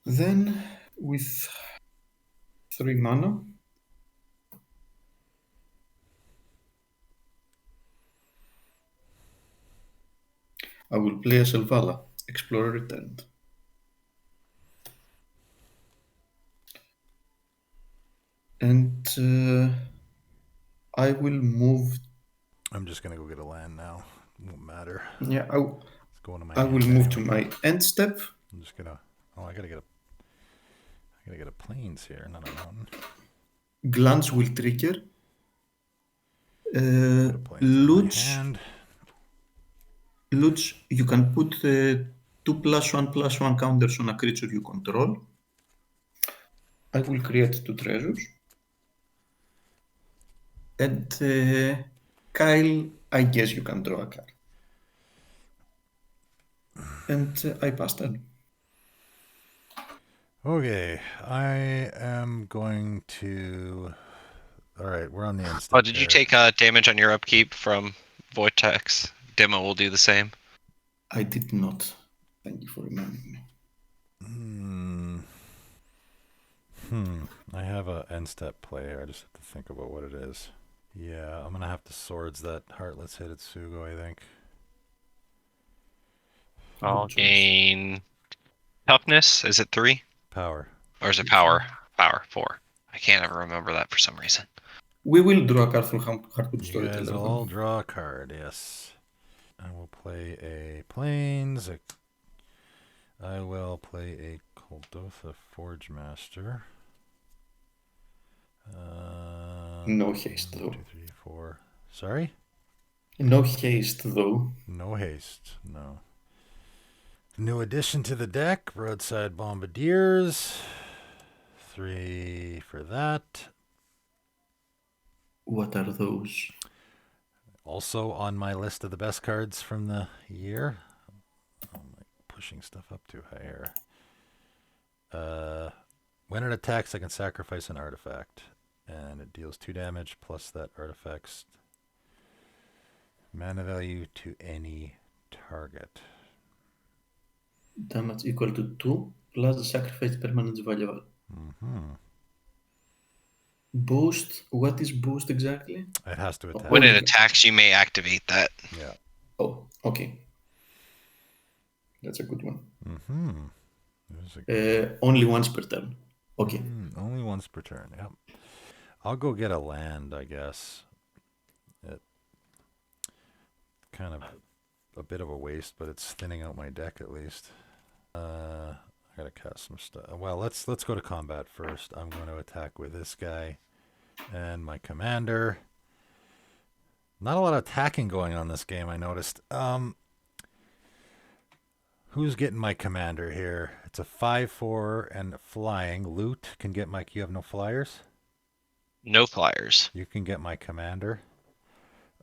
Then, with 3 mana, I will play a Selvala, Explorer Returned. And I will move. I'm just gonna go get a land now. It won't matter. Yeah, It's going to my I will hand move anyway. to my end step. I'm just gonna. Oh, I gotta get a plains here, not a mountain. Gluntch will trigger. Put a plains in my hand. Lutz, you can put 2 +1/+1 counters on a creature you control. I will create 2 treasures. And Kyle, I guess you can draw a card. And I pass turn. Okay, I am going to. All right, we're on the end step. Oh, did you take damage on your upkeep from Vortex? Demo will do the same. I did not. Thank you for reminding me. I have a end step play here. I just have to think about what it is. Yeah, I'm gonna have to swords that Heartless Hitotsugo, I think. I'll gain toughness. Is it 3? Power. Or is it power? Power 4. I can't ever remember that for some reason. We will draw a card from Hardwood You Storyteller. guys will all draw a card, yes. I will play a plains. I will play a Koldotha Forge Master. No haste, though. 1, 2, 3, 4, Sorry? No haste, though. No haste. No. New addition to the deck, Broadside Bombardiers. 3 for that. What are those? Also on my list of the best cards from the year. I'm like pushing stuff up too high here. When it attacks, I can sacrifice an artifact. And it deals 2 damage plus that artifact's mana value to any target. Damage equal to 2 plus the sacrifice permanent value. Mm-hmm. Boost. What is boost exactly? It has to attack. When it Only- attacks, you may activate that. Yeah. Oh, okay. That's a good one. Mm-hmm. Only once per turn. Okay. Only once per turn, yep. I'll go get a land, I guess. It kind of a bit of a waste, but it's thinning out my deck at least. I gotta cast some stuff. Well, let's go to combat first. I'm going to attack with this guy and my commander. Not a lot of attacking going on this game, I noticed. Who's getting my commander here? It's a 5/4 and flying. Loot can get my. You have no flyers? No flyers. You can get my commander.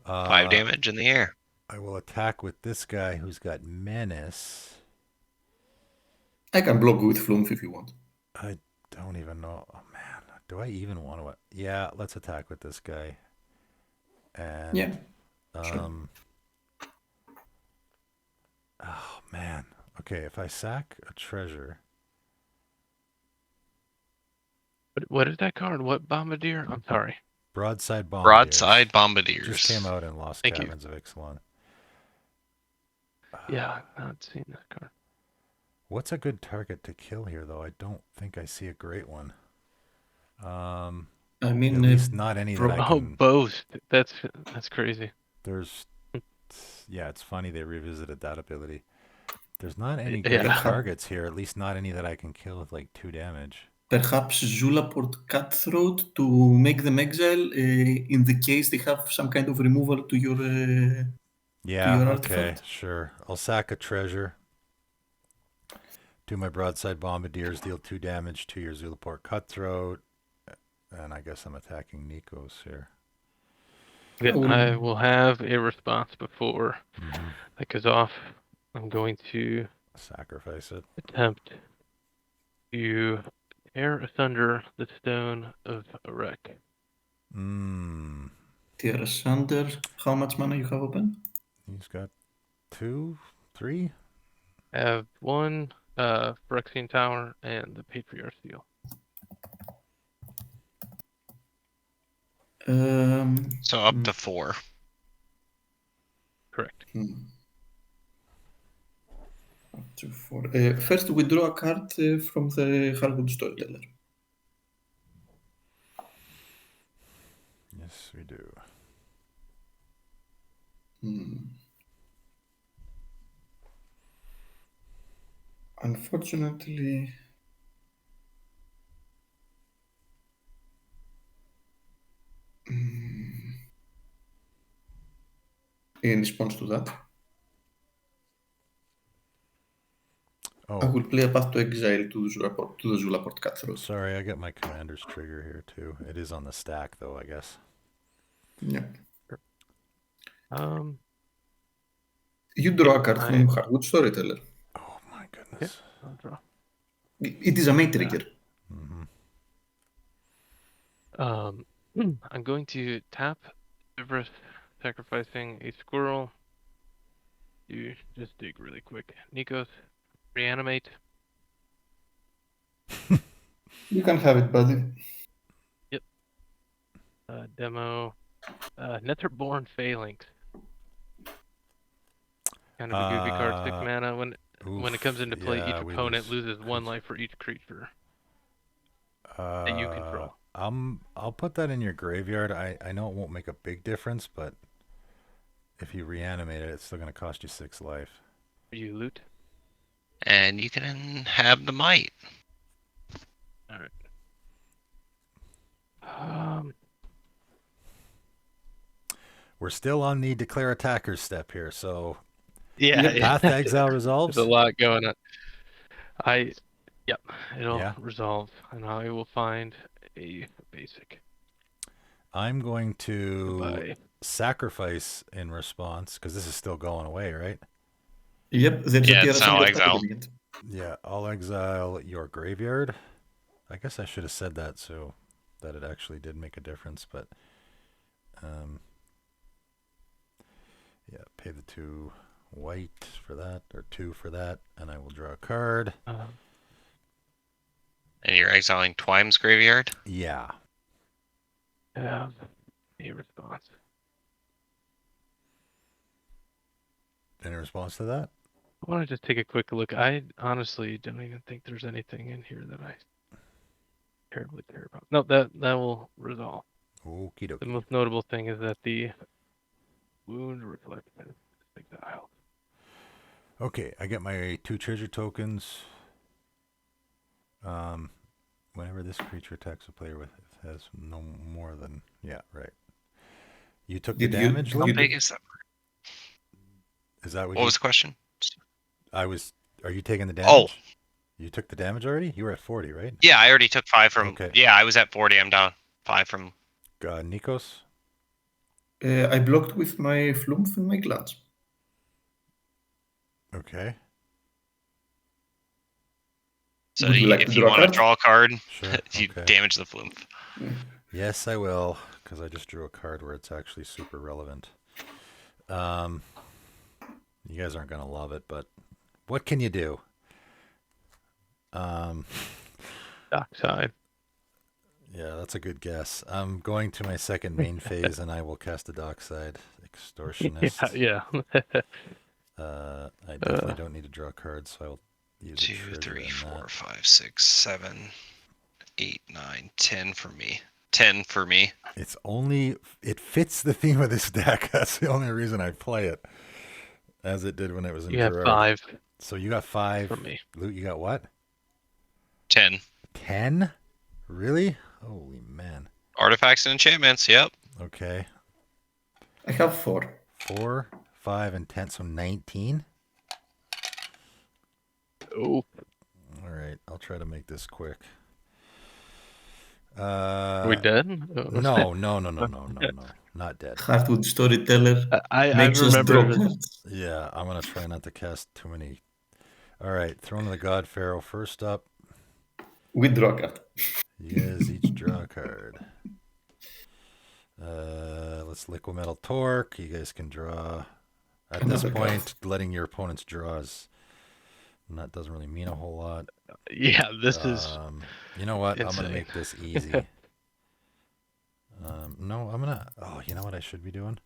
5 damage in the air. I will attack with this guy who's got menace. I can block with Flumph if you want. I don't even know. Oh man, do I even want to? Yeah, let's attack with this guy. And Yeah. Sure. Oh man. Okay, if I sack a treasure. What is that card? What bombardier? I'm sorry. Broadside Bombardiers. Broadside Bombardiers. Just came out in Lost Thank you. Caverns of Ixalan. Yeah, I've not seen that card. What's a good target to kill here, though? I don't think I see a great one. I mean, at least not any that I Oh, can. both. That's crazy. There's, yeah, it's funny they revisited that ability. There's not any Yeah. great targets here. At least not any that I can kill with like 2 damage. perhaps Zulaport Cutthroat to make them exile in the case they have some kind of removal to your. Yeah. your Okay. artifact. Sure. I'll sack a treasure. To my Broadside Bombardiers, deal 2 damage to your Zulaport Cutthroat. And I guess I'm attacking Nikos here. Yeah, I will have a response before that goes off. I'm going to sacrifice it. Attempt to tear asunder the stone of Erek. Tear asunder. How much mana you have open? He's got 2, 3. I have 1 Phyrexian Tower and the Patriarch Seal. So up to 4. Correct. Up to 4. First, we draw a card from the Hardwood Storyteller. Yes, we do. Unfortunately, in response to that, I will play a Path to Exile to the Zulaport Cutthroat. Sorry, I got my commander's trigger here too. It is on the stack though, I guess. Yeah. You draw a card from Hardwood Storyteller. Oh my goodness. Yeah, I'll draw. It is a main trigger. I'm going to tap Sivriss, sacrificing a squirrel. You just dig really quick. Nikos, reanimate. You can have it, buddy. Yep. Demo. Netherborn Phalanx. Kind of a goofy card, 6 mana. When it comes into play, each opponent loses 1 life for each creature that you control. I'll put that in your graveyard. I know it won't make a big difference, but if you reanimate it, it's still going to cost you 6 life. You loot. And you can have the might. All right. We're still on the declare attackers step here, so Yeah, Yep. yeah. path to exile There's resolves. a lot going on. Yep, it'll Yeah. resolve, and I will find a basic. I'm going to Goodbye. sacrifice in response because this is still going away, right? Yep, there's Yeah, a it's Terra now Sacred exiled. at the end. Yeah, I'll exile your graveyard. I guess I should have said that so that it actually did make a difference, but yeah, pay the 2 white for that, or 2 for that, and I will draw a card. And you're exiling Twyme's graveyard? Yeah. Have a response. Any response to that? I want to just take a quick look. I honestly don't even think there's anything in here that I terribly care about. No, that will resolve. Okie The dokie. most notable thing is that the wound reflection is exiled. Okay, I get my 2 treasure tokens. Whenever this creature attacks a player with it has no more than right. You took the Did you- damage, did How Lou? you- big is that? Is that what What you? was the question? Are you taking the damage? Oh. You took the damage already? You were at 40, right? Yeah, I already took 5 from. Okay. Yeah, I was at 40. I'm down 5 from. Nikos? I blocked with my Flumph and my Gluntch. Okay. So Would you like if to you draw a want to card? draw a card, Sure. you Okay. damage the flume. Yes, I will, because I just drew a card where it's actually super relevant. You guys aren't going to love it, but what can you do? Dockside. Yeah, that's a good guess. I'm going to my second main phase, and I will cast a Dockside Extortionist. Yeah. I definitely don't need to draw cards, so I'll use 2, a treasure 3, in 4, that. 5, 6, 7, 8, 9, 10 for me. 10 for me. It fits the theme of this deck. That's the only reason I play it, as it did when it was in You have Gerard. 5 So you got 5 from me. Loot, you got what? 10. 10? Really? Holy man. Artifacts and enchantments. Yep. Okay. I have 4. 4, 5, and 10, so 19. Oh. All right, I'll try to make this quick. Are we dead? Oh. No, not dead. Hardwood Storyteller I makes us draw remember. cards. Yeah, I'm gonna try not to cast too many. All right, Throne of the God Pharaoh first up. We draw a card. You guys each draw a card. Let's Liquid Metal Torque. You guys can draw. At this Another point, letting your opponents draw that doesn't really mean a whole lot. Yeah, this is. You know what? I'm insane. gonna make this easy. No, I'm gonna. Oh, you know what I should be doing?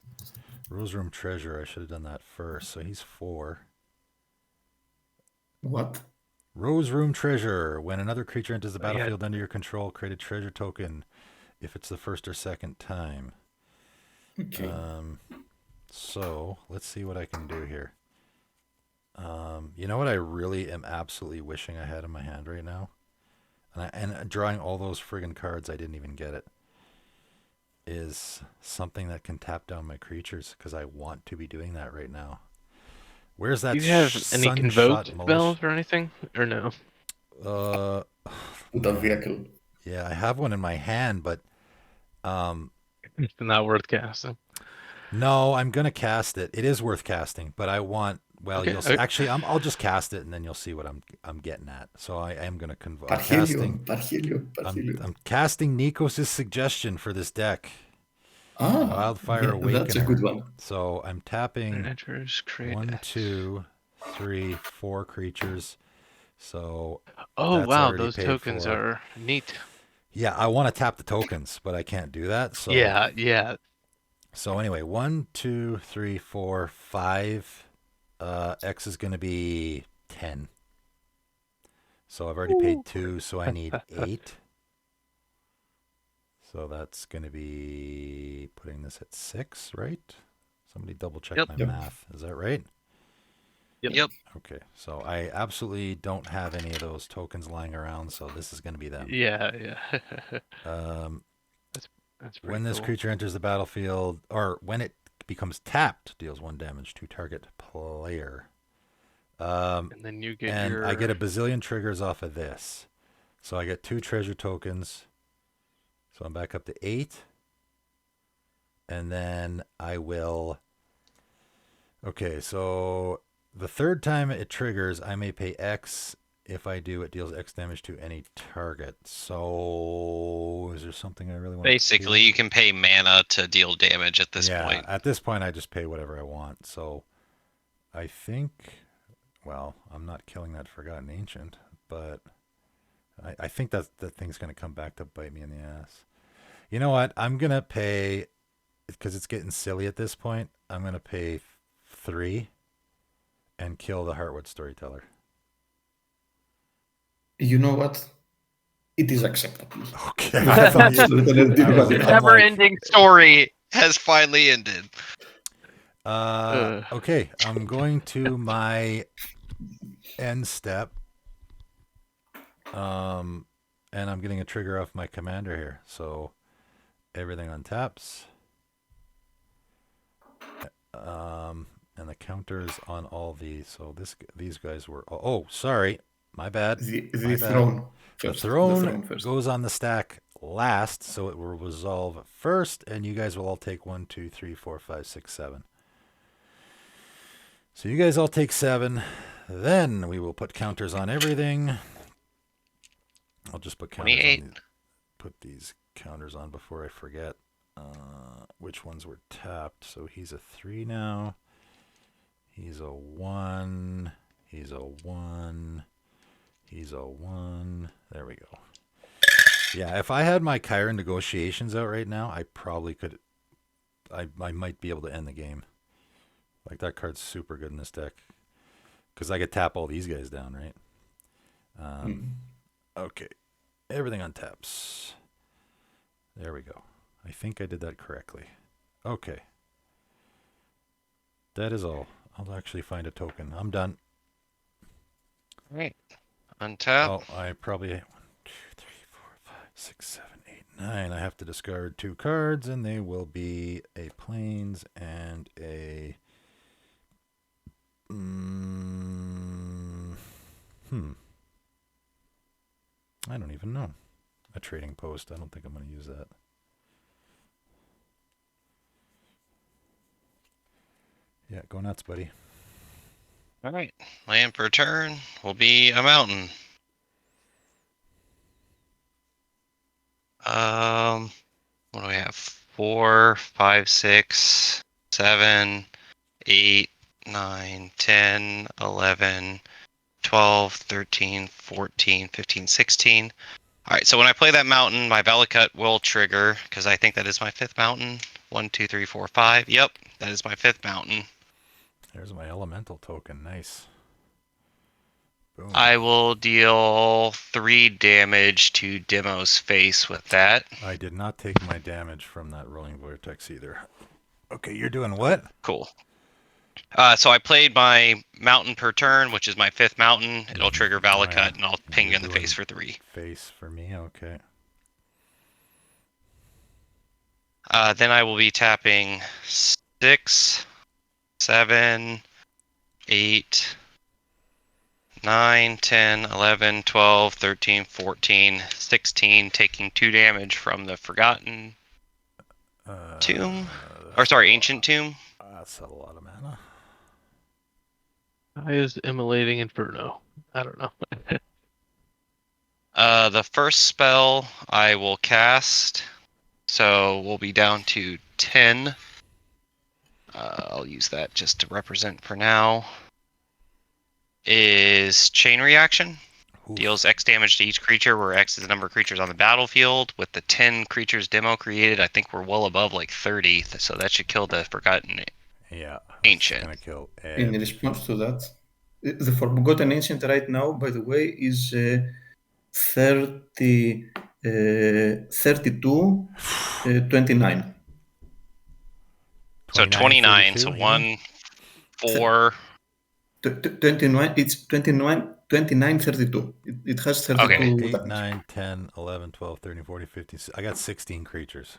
Rose Room Treasure. I should have done that first. So he's 4. What? Rose Room Treasure. When another creature enters the Oh, yeah. battlefield under your control, create a treasure token. If it's the first or second time. Okay. So let's see what I can do here. You know what I really am absolutely wishing I had in my hand right now, and drawing all those friggin' cards I didn't even get it, is something that can tap down my creatures, because I want to be doing that right now. Where's that? Do you have any convoke Sunshot spells or anything, or no? Put on vehicle. Yeah, I have one in my hand, but It's not worth casting. no, I'm gonna cast it. It is worth casting, but I want. Well, Okay, you'll see. okay. Actually, I'll just cast it, and then you'll see what I'm getting at. So I am gonna convert. Parhelion. I'm casting Nikos' suggestion for this deck. Wildfire yeah, Awakener. that's a good one. So I'm tapping Managers create 1, X. 2, 3, 4 creatures. So Oh that's wow, already those paid tokens for. are neat. Yeah, I want to tap the tokens, but I can't do that. So Yeah. So anyway, 1, 2, 3, 4, 5. X is going to be 10. So I've already paid 2, so I need 8. So that's going to be putting this at 6, right? Somebody double check Yep. my Yep. math. Is that right? Yep. Okay, so I absolutely don't have any of those tokens lying around, so this is going to be them. Yeah. Um, That's pretty when this cool. creature enters the battlefield, or when it becomes tapped, deals 1 damage to target player. And then you get and your... I get a bazillion triggers off of this. So I get 2 treasure tokens. So I'm back up to 8. And then I will... Okay, so the third time it triggers, I may pay X. If I do, it deals X damage to any target. So is there something I really want Basically, you can pay mana to deal damage at this point. At this point, I just pay whatever I want. So I think... Well, I'm not killing that Forgotten Ancient, but I think that thing's going to come back to bite me in the ass. You know what? I'm going to pay... Because it's getting silly at this point, I'm going to pay 3 and kill the Heartwood Storyteller. You know what? It is acceptable. Okay. The never-ending story has finally ended. Okay, I'm going to my end step. And I'm getting a trigger off my commander here. So everything untaps. And the counters on all these. So these guys were... Oh, sorry. My bad. The My throne. bad. First. The throne first. goes on the stack last, so it will resolve first, and you guys will all take 1, 2, 3, 4, 5, 6, 7. So you guys all take 7. Then we will put counters on everything. I'll just put counters 28. on put these counters on before I forget which ones were tapped. So he's a 3 now. He's a 1. He's a 1. He's a 1. There we go. Yeah, if I had my Chiron Negotiations out right now, I probably could... I might be able to end the game. Like, that card's super good in this deck. Because I could tap all these guys down, right? Okay. Everything untaps. There we go. I think I did that correctly. Okay. That is all. I'll actually find a token. I'm done. All right. Untap. Oh, I probably... 1, 2, 3, 4, 5, 6, 7, 8, 9. I have to discard 2 cards, and they will be a Plains and a... I don't even know. A Trading Post. I don't think I'm going to use that. Yeah, go nuts, buddy. All right. Land per turn will be a mountain. What do we have? 4, 5, 6, 7, 8, 9, 10, 11, 12, 13, 14, 15, 16. All right, so when I play that mountain, my Valakut will trigger because I think that is my 5th mountain. 1, 2, 3, 4, 5. Yep, that is my 5th mountain. There's my elemental token. Nice. Boom. I will deal 3 damage to Demo's face with that. I did not take my damage from that Rolling Vortex either. Okay, you're doing what? Cool. So I played my mountain per turn, which is my 5th mountain. It'll trigger Valakut, and I'll ping you in the face for 3. Face for me, okay. Then I will be tapping 6, 7, 8, 9, 10, 11, 12, 13, 14, 16, taking 2 damage from the Forgotten Tomb. Or sorry, Ancient Tomb. That's a lot of mana. I is Immolating Inferno. I don't know. The first spell I will cast, so we'll be down to 10. I'll use that just to represent for now. Is Chain Reaction. Oof. Deals X damage to each creature, where X is the number of creatures on the battlefield. With the 10 creatures Demo created, I think we're well above like 30, so that should kill the Forgotten Ancient. Gonna kill In response to that, the Forgotten Ancient right now, by the way, is 32, 29. So 29, so 1, 4... 29, it's 29, 32. It has 32 Okay. 8, damage. 9, 10, 11, 12, 13, 14, 15. I got 16 creatures.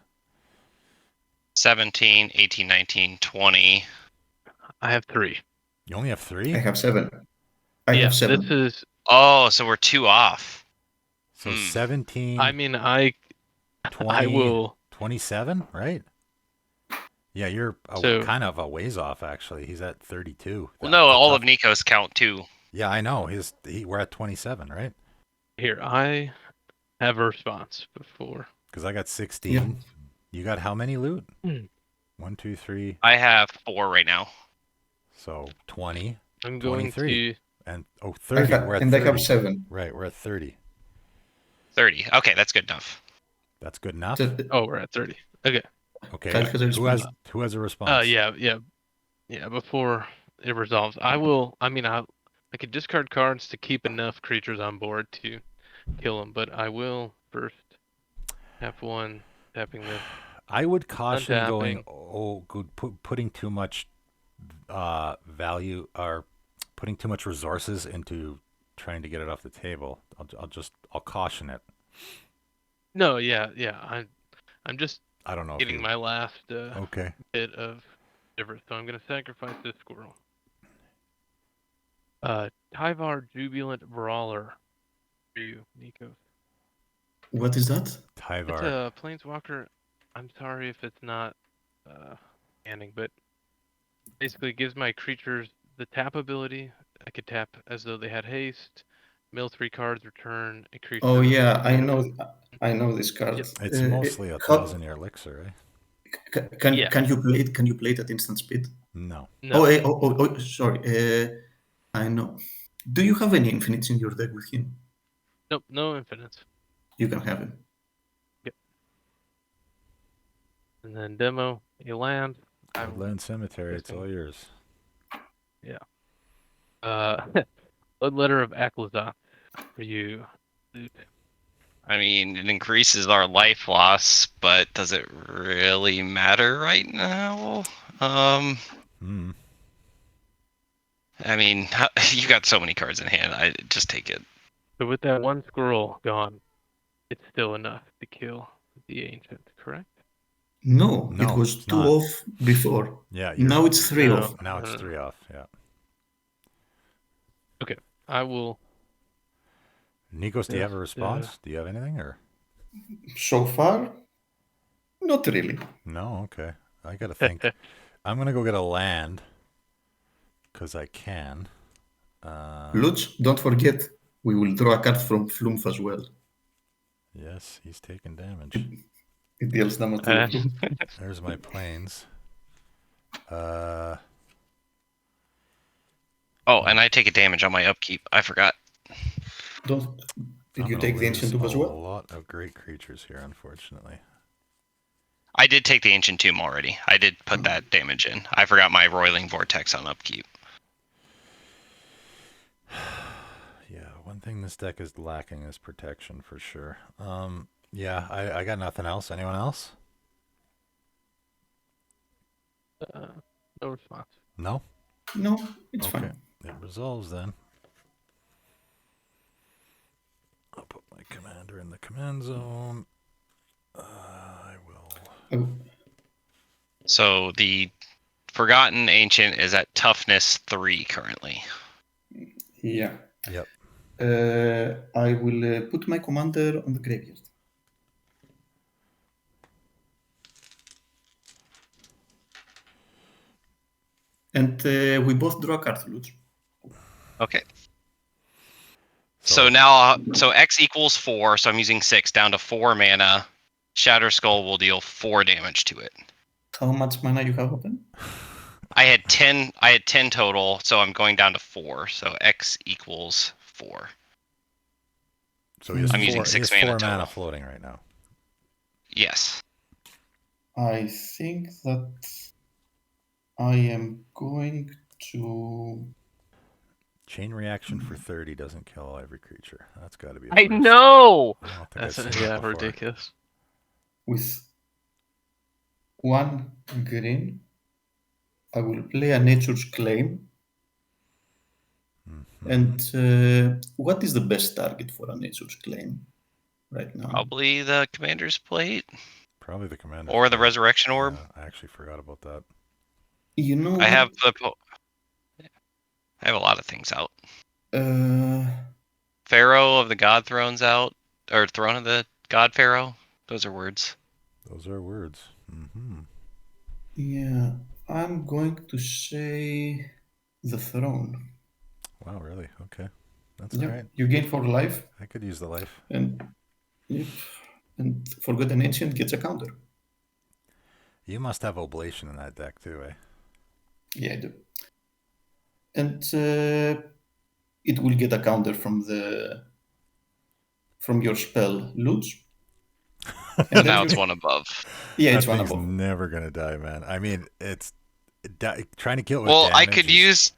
17, 18, 19, 20. I have 3. You only have 3? I have 7. I yeah, have 7. this is. Oh, so we're 2 off. So 17, I mean, I 20, will. 27, right? Yeah, you're So kind of a ways off, actually. He's at 32. Well, The no, all tough- of Nico's count too. Yeah, I know. We're at 27, right? here, I have a response before. Because I got 16. Yeah. You got how many loot? Hmm. 1, 2, 3. I have 4 right now. So 20. I'm going 23. to. And 30. We're at 30. I have 7. Right, we're at 30. 30. Okay, that's good enough. That's good enough. Oh, we're at 30. Okay. Okay. Kyle has a response. Who has a response? Yeah. Before it resolves, I will. I mean, I could discard cards to keep enough creatures on board to kill them, but I will first tap 1, tapping this. I would caution Untapping. putting too much value or putting too much resources into trying to get it off the table. I'll caution it. No, yeah. I'm just I don't know. getting my last Okay. bit of difference, so I'm gonna sacrifice this squirrel. Tyvar Jubilant Brawler for you, Nico. What is that? It's Tyvar. a planeswalker. I'm sorry if it's not scanning, but basically it gives my creatures the tap ability. I could tap as though they had haste, mill 3 cards, return a creature. Oh yeah, I know this card. Yep. It's mostly a how- 1,000-year elixir, right? Can Yeah. can you play it? Can you play it at instant speed? No. No. Sorry. I know. Do you have any infinites in your deck with him? Nope, no infinites. You can have him. And then demo a land. Woodland Cemetery, it's all yours. Blood Letter of Aklazah for you, dude. I mean, it increases our life loss, but does it really matter right now? Hmm. I mean, you got so many cards in hand. I just take it. So with that 1 squirrel gone, it's still enough to kill the ancient, correct? No, it No, was it's 2 not. off before. Yeah. Now it's 3 No. off. Now it's 3 off. Yeah. I will. Nikos, do you have a response? Do you have anything or? So far, not really. No. Okay. I gotta think. I'm gonna go get a land because I can. Lutz, don't forget, we will draw a card from Flumph as well. Yes, he's taking damage. It deals damage to the Flumph. There's my planes. Oh, and I take a damage on my upkeep. I forgot. Did I'm you gonna take the Ancient lose Tomb as a well? lot of great creatures here, unfortunately. I did take the Ancient Tomb already. I did put that damage in. I forgot my Roiling Vortex on upkeep. Yeah, one thing this deck is lacking is protection for sure. Yeah, I got nothing else. Anyone else? No response. No? No, it's Okay. fine. It resolves then. I'll put my commander in the command zone. I will. Oh, So the Forgotten Ancient is at toughness 3 currently. yeah. Yep. I will put my commander on the graveyard. And we both draw a card, Lutz. Okay. So now, X equals 4, so I'm using 6 down to 4 mana. Shatter Skull will deal 4 damage to it. How much mana you have open? I had 10 total, so I'm going down to 4. So X equals 4. So he has I'm using 6 mana 4 total. mana floating right now. Yes. I think that I am going to... Chain reaction for 30 doesn't kill every creature. That's got to be a I first. know. I don't think That's I've seen that before. ridiculous. With 1 green, I will play a Nature's Claim. Mhm. And what is the best target for a Nature's Claim right now? Probably the Commander's Plate. Probably the commander. Or the resurrection orb. Yeah, I actually forgot about that. You know I what? have I have a lot of things out. Pharaoh of the God Throne's out, or Throne of the God Pharaoh. Those are words. Those are words. Mm-hmm. Yeah, I'm going to say the throne. Wow, really? Okay. That's Yeah, all right. you gain 4 life, I could use the life. and yep, and Forgotten Ancient gets a counter. You must have Oblation in that deck too, eh? Yeah, I do. And it will get a counter from your spell, Lutz. So now it's one above. Yeah, that it's one thing's above. never gonna die, man. I mean, it's trying to kill it with Well, damage. I could use.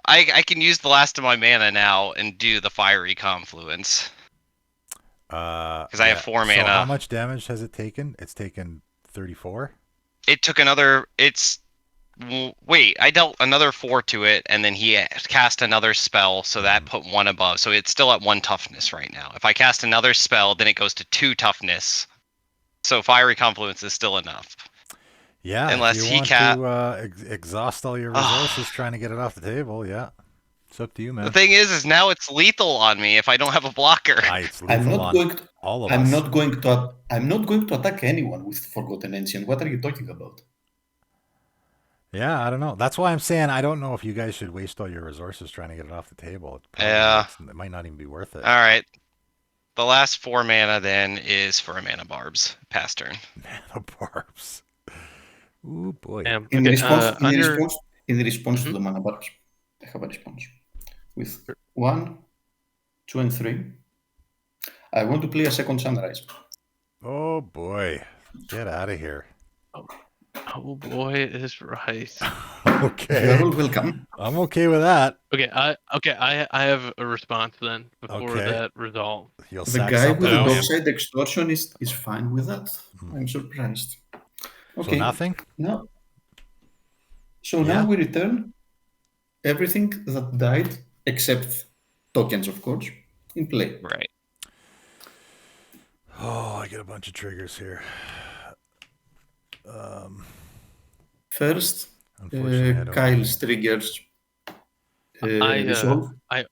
I can use the last of my mana now and do the Fiery Confluence. Because I have 4 mana. So how much damage has it taken? It's taken 34. It took another. Wait, I dealt another 4 to it, and then he cast another spell, so that put 1 above. So it's still at 1 toughness right now. If I cast another spell, then it goes to 2 toughness. So Fiery Confluence is still enough. Yeah, Unless if you he want to exhaust all your resources trying to get it off the table, yeah. It's up to you, man. The thing is now it's lethal on me if I don't have a blocker. It's lethal on all of us. I'm not going to attack anyone with Forgotten Ancient. What are you talking about? Yeah, I don't know. That's why I'm saying I don't know if you guys should waste all your resources trying to get it off the table. It might not even be worth it. All right. The last 4 mana then is for a Mana Barbs. Pass turn. Mana Barbs. Ooh, boy. In response Mm-hmm. to the Mana Barbs, I have a response. With 1, 2, and 3, I want to play a second Sunrise. Oh, boy. Get out of here. Oh boy, is right. Okay. You're all welcome. I'm okay with that. Okay, I have a response then before that resolve. You'll The sack guy something with the else? Dockside Extortion is fine with that. I'm surprised. Okay. So nothing? Now we return everything that died except tokens, of course, in play. Right. Oh, I get a bunch of triggers here. First, Unfortunately, Kyle's triggers resolve. I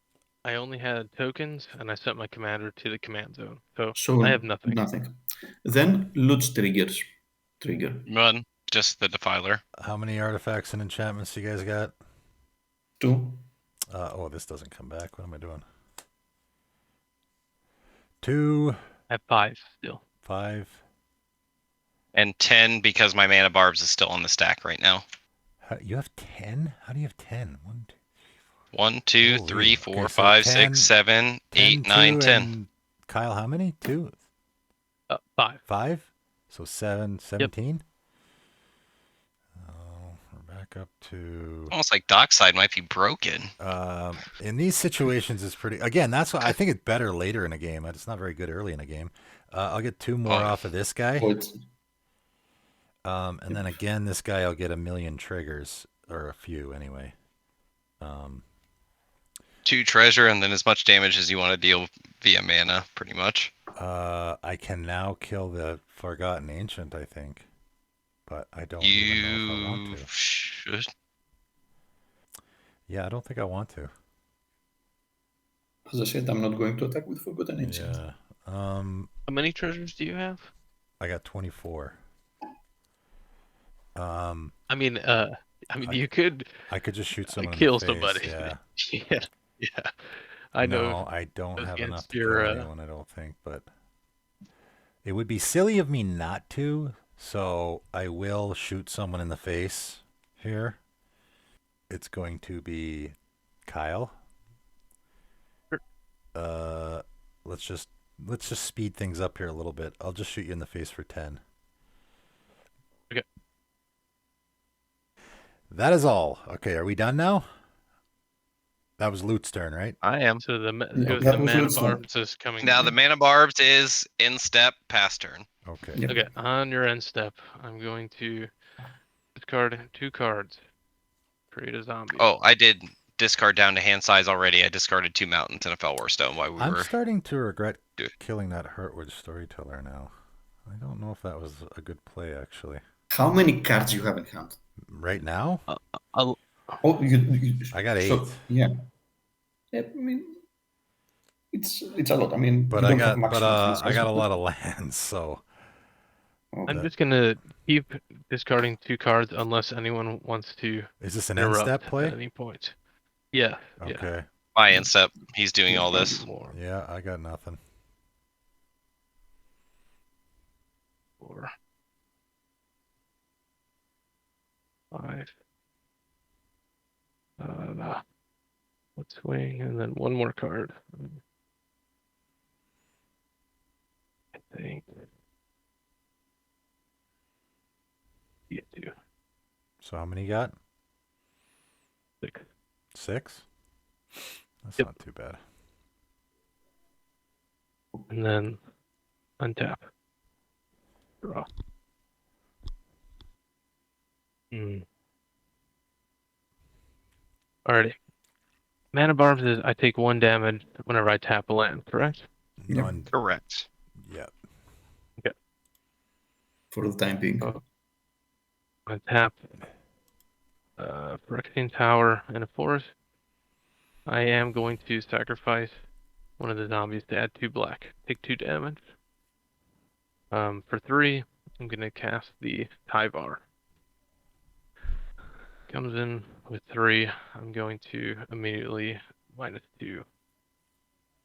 only had tokens, and I sent my commander to the command zone, so I have nothing. Then Lutz triggers. None. Just the Defiler. How many artifacts and enchantments you guys got? 2. Oh, this doesn't come back. What am I doing? 2. I have 5 still. 5. And 10 because my Mana Barbs is still on the stack right now. You have 10? How do you have 10? 1, 2, 3, 4, 5, 6, 7, 8, 9, 10. Kyle, how many? 2? 5. 5? So 7, 17? Yep. We're back up to... Almost like Dockside might be broken. In these situations, it's pretty... Again, that's why I think it's better later in a game. It's not very good early in a game. I'll get 2 more off of this guy. And then again, this guy, I'll get 1,000,000 triggers. Or a few, anyway. 2 treasure and then as much damage as you want to deal via mana, pretty much. I can now kill the Forgotten Ancient, I think. But I don't even know if I want to. Should. Yeah, I don't think I want to. As I said, I'm not going to attack with Forgotten Ancient. Yeah. How many treasures do you have? I got 24. You could. I could just shoot someone. Kill in the face. somebody. Yeah. yeah. I know. No, I don't have enough to kill anyone, I don't think. But it would be silly of me not to. So I will shoot someone in the face here. It's going to be Kyle. Sure. Let's just speed things up here a little bit. I'll just shoot you in the face for 10. Okay. That is all. Okay, are we done now? That was Loot's turn, right? I am. So the that was Mana Loot's turn. Barbs is coming. Now the Mana Barbs is in step, pass turn. Okay. Yep. Okay, on your end step, I'm going to discard 2 cards. Create a zombie. Oh, I did discard down to hand size already. I discarded 2 mountains and a Fellwar Stone while we I'm were... starting to regret killing that Hurtwood Storyteller now. I don't know if that was a good play, actually. How many cards you have in hand? Right now? I'll, Oh, I got 8. So, yeah. I mean, it's a lot. I mean, But you don't have maximum hand I size. got a lot of lands, so I'm Okay. just gonna keep discarding 2 cards unless anyone wants to is this an end step interrupt play? at any point. Yeah. Yeah. Okay. My end step. He's doing Yeah. all One this. more. Yeah, I got nothing. 4, 5. Let's swing, and then one more card. I think. Yeah, 2, So how many you got? 6. 6? That's Yep. not too bad. And then untap. Draw. Alrighty. Mana Barbs is I take 1 damage whenever I tap a land, correct? Yep. None. Correct. Yeah. For the time being. Oh. I tap Phyrexian Tower and a forest. I am going to sacrifice one of the zombies to add 2 black. Take 2 damage. For 3, I'm going to cast the Tyvar. Comes in with 3. I'm going to immediately -2.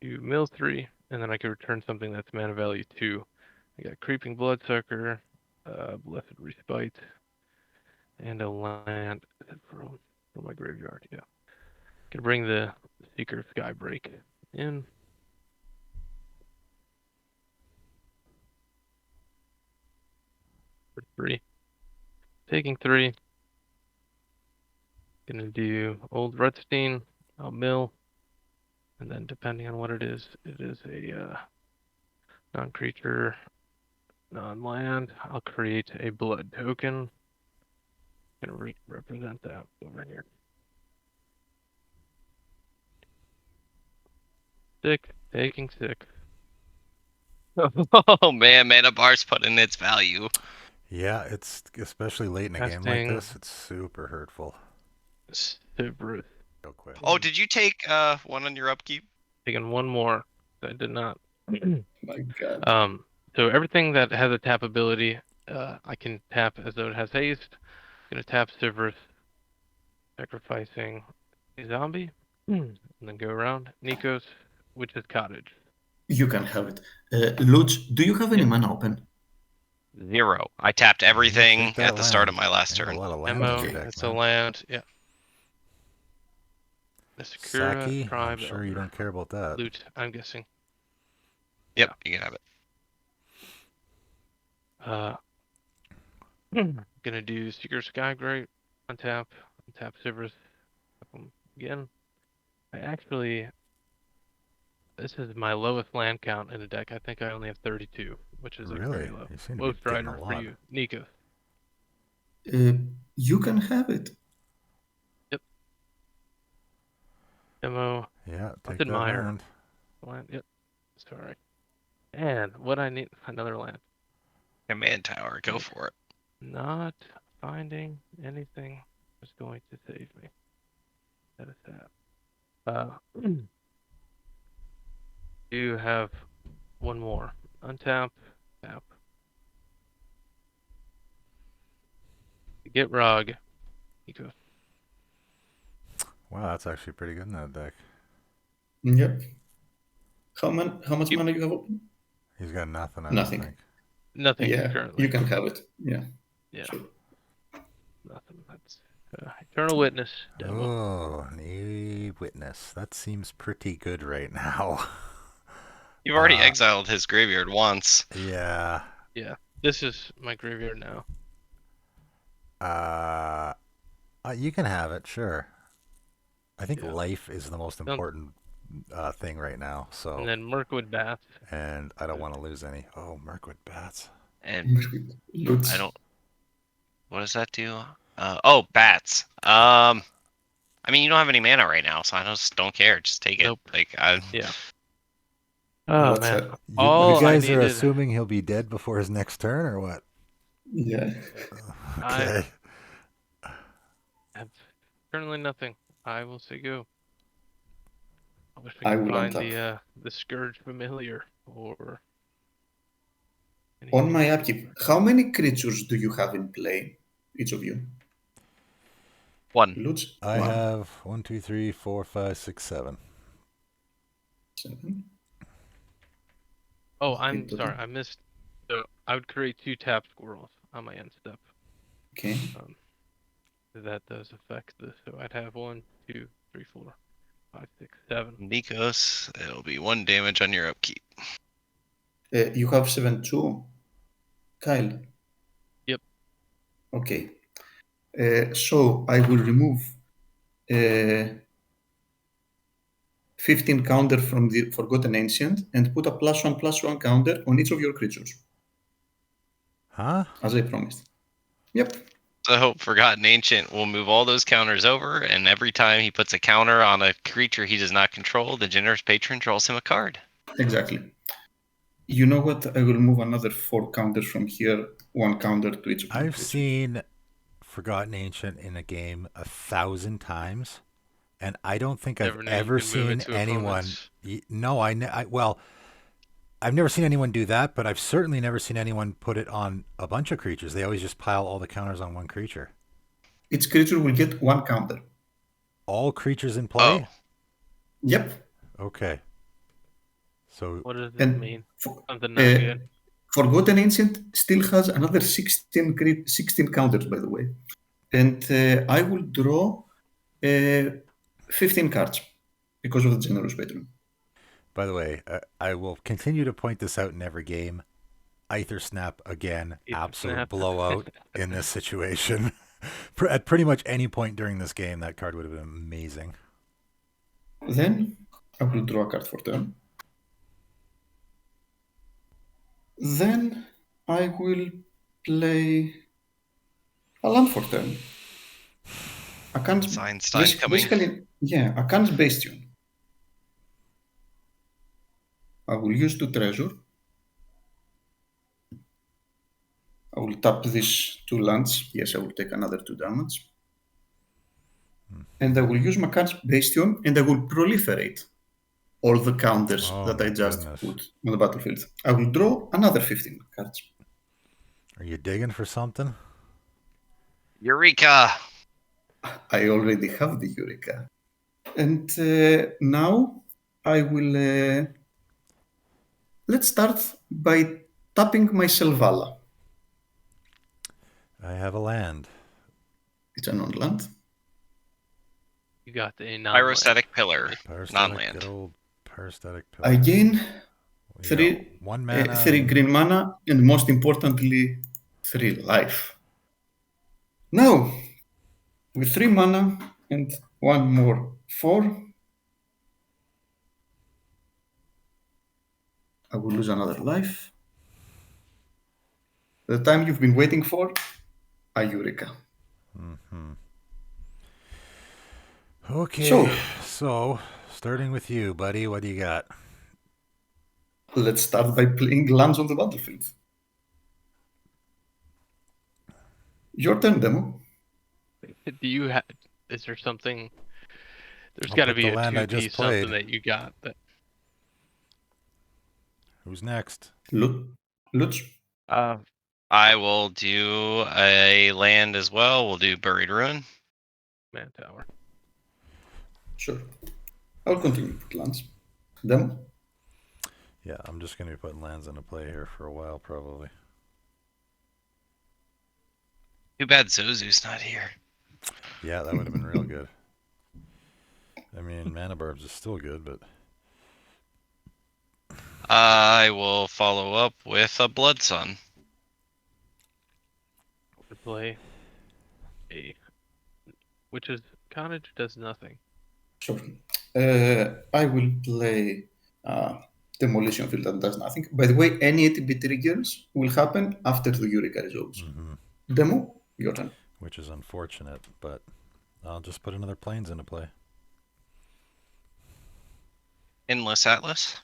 To mill 3, and then I can return something that's mana value 2. I got Creeping Bloodsucker, Blessed Respite, and a land from my graveyard. Yeah. Can bring the Seeker Skybreak in. For 3. Taking 3. Gonna do Old Redstein. I'll mill. And then depending on what it is a non-creature, non-land. I'll create a blood token. Gonna represent that over here. 6, taking 6. Oh man, Mana Bar's put in its value. Yeah, it's especially late in a game like Casting. this, it's super hurtful. Sivriss. Real quick. Oh, did you take 1 on your upkeep? Taking 1 more. I did not. My God. So everything that has a tap ability, I can tap as though it has haste. Gonna tap Sivriss, sacrificing a zombie, and then go around. Nikos, Witch's Cottage. You can have it. Lutz, do you have any Yep. mana open? 0. I tapped You everything take that at the start of land. my last They have turn. a lot of lands Demo, on your deck, that's man. a land. Yeah. The Sakura Saki, I'm Tribe sure you Elder. don't care about that. Loot, I'm guessing. Yep, you can have it. Gonna do Seeker Skygrate, untap Sivriss, again. This is my lowest land count in a deck. I think I only have 32, which is like Really? very low. You seem to be Most getting a Rider for lot. you, Nico. You can have it. Demo, Yeah, take Haunted that Mire. land. Land, yep. Sorry. And what I need, another land. Command Tower, go for it. Not finding anything is going to save me. That is that. You have 1 more. Untap, tap. Get Rog. Nico. Wow, that's actually pretty good in that deck. Yep. How much mana you have open? He's got nothing, I Nothing. don't think. Nothing Yeah, currently. you can have it. Yeah. Yeah. Sure. Nothing. That's Eternal Witness demo. Oh, an witness. That seems pretty good right now. You've already exiled his graveyard once. Yeah. Yeah. This is my graveyard now. You can have it, sure. I think Yeah. life is the most important thing right now. So. And then Mirkwood Bats. And I don't want to lose any. Oh, Mirkwood Bats. And Lutz. I don't. What does that do? Oh, bats. I mean, you don't have any mana right now, so I just don't care. Just take it. Nope. Like, Yeah. Oh What's man, that? You all I guys are needed. assuming he'll be dead before his next turn, or what? Yeah. Okay. I have currently nothing. I will say go. I wish we I could will find untap. the Scourge Familiar or On my anything. upkeep, how many creatures do you have in play, each of you? 1. Lutz? I 1, have 1, 2, 3, 4, 5, 6, 7. 7. Oh, Okay, I'm sorry, total. I missed. So I would create 2 tap squirrels on my end step. Okay. That does affect this. So I'd have 1, 2, 3, 4, 5, 6, 7. Nikos, it'll be 1 damage on your upkeep. You have 7 too, Kyle. Yep. Okay. So I will remove 15 counter from the Forgotten Ancient and put a +1/+1 counter on each of your creatures, Huh? as I promised. Yep. So Forgotten Ancient will move all those counters over, and every time he puts a counter on a creature he does not control, the Generous Patron draws him a card. Exactly. You know what? I will move another 4 counters from here, 1 counter to each of my I've creatures. seen Forgotten Ancient in a game 1,000 times, and I don't think I've Never knew you ever could move it seen to anyone. opponents. No, well, I've never seen anyone do that, but I've certainly never seen anyone put it on a bunch of creatures. They always just pile all the counters on one creature. Each creature will get 1 counter. All creatures in play? Oh, Yep. Okay. So What does this And mean? Something not good. Forgotten Ancient still has another 16 counters, by the way. And I will draw 15 cards because of the Generous Patron. by the way, I will continue to point this out in every game. Aether Snap again, Aether absolute Snap. blowout in this situation. At pretty much any point during this game, that card would have been amazing. Then I will draw a card for turn. Then I will play a land for turn. A Einstein coming. basically, yeah, a Khan's Bastion. I will use 2 treasure. I will tap these 2 lands. Yes, I will take another 2 damage. And I will use my Khan's Bastion and I will proliferate all the counters Oh that I my just goodness. put on the battlefield. I will draw another 15 cards. Are you digging for something? Eureka! I already have the Eureka. And now I will... let's start by tapping my Selvala. I have a land. It's a non-land. You got the non-land. Pyrostatic Pillar, Parasthetic, non-land. good old parasthetic pillar. I gain You got 1 mana. 3 green mana and most importantly 3 life. Now, with 3 mana and 1 more 4, I will lose another life. The time you've been waiting for, a Eureka. Okay, so starting with you, buddy, what do you got? Let's start by playing lands on the battlefield. Your turn, Demo. Do you have? Is there something? There's I'll got to put be the a land I just 2P something played. that you got that. Who's next? Lutz. I will do a land as well. We'll do Buried Ruin. Man Tower. Sure. I'll continue with lands. Demo. Yeah, I'm just going to be putting lands into play here for a while, probably. Too bad Zozu's not here. Yeah, that would have been real good. I mean, Mana Barbs is still good, but... I will follow up with a Blood Sun. To play a, which is Carnage does nothing. Sure. I will play Demolition Field that does nothing. By the way, any ATB triggers will happen after the Eureka resolves. Demo, your turn. Which is unfortunate, but I'll just put another Plains into play. Endless Atlas.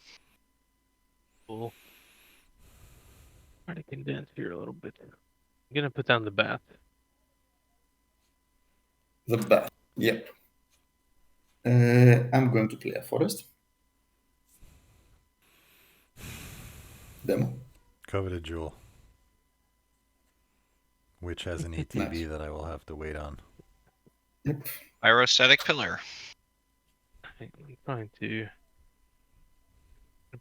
We'll try to condense here a little bit. I'm gonna put down the bath. The bath. Yep. I'm going to play a forest. Demo. Coveted jewel. Which has an ETB Nice. that I will have to wait on. Yep. Pyrostatic pillar. I'm trying to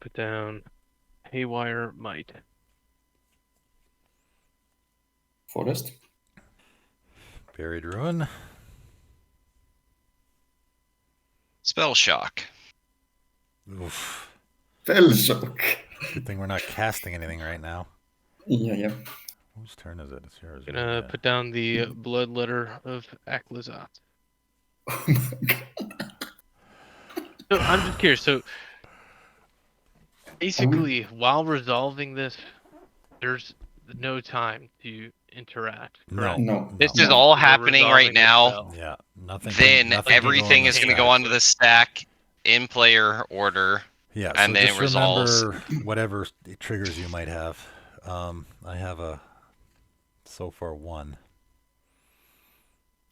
put down haywire might. Forest. Buried ruin. Spell shock. Oof. Fell shock. Good thing we're not casting anything right now. Yeah. Whose turn is it? It's yours. I'm right? gonna Yeah. put down the blood letter of Aklazat. Oh my god. So I'm just curious. So basically, while resolving this, there's no time to interact. Correct? No. This No. is all We're happening right resolving the now. spell. Yeah, nothing. Then nothing can go everything on the is going to stack. go onto the stack in player order. Yeah, and so then just it resolves. remember whatever triggers you might have. I have so far one.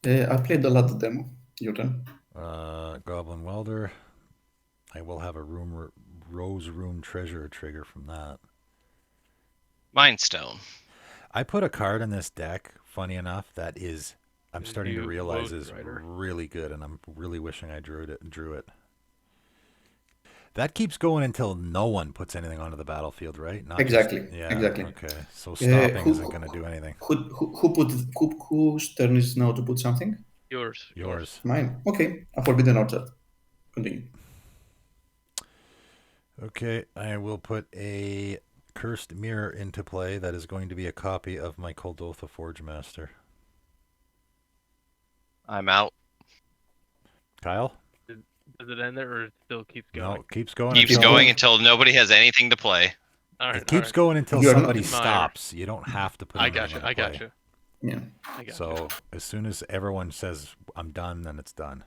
I played a lot of demo. Your turn. Goblin Welder. I will have a Rose Room Treasure trigger from that. Mind Stone. I put a card in this deck, funny enough, that is, I'm starting to You realize Woad is Rider. really good, and I'm really wishing I drew it. That keeps going until no one puts anything onto the battlefield, right? Not Exactly. Just, yeah. Exactly. Okay. So stopping who- isn't going to do anything. Whose turn is now to put something? Yours. Mine. Okay. A Forbidden Orchard. Continue. Okay, I will put a Cursed Mirror into play. That is going to be a copy of my Kuldotha Forge Master. I'm out. Kyle? Does it end there, or it still keeps going? No, it keeps going. Keeps until, going until nobody has anything to play. All right. It keeps going until You're not- somebody Admire. stops. You don't have to put I anything got you. into I got play. you. Yeah. I got you. So as soon as everyone says I'm done, then it's done.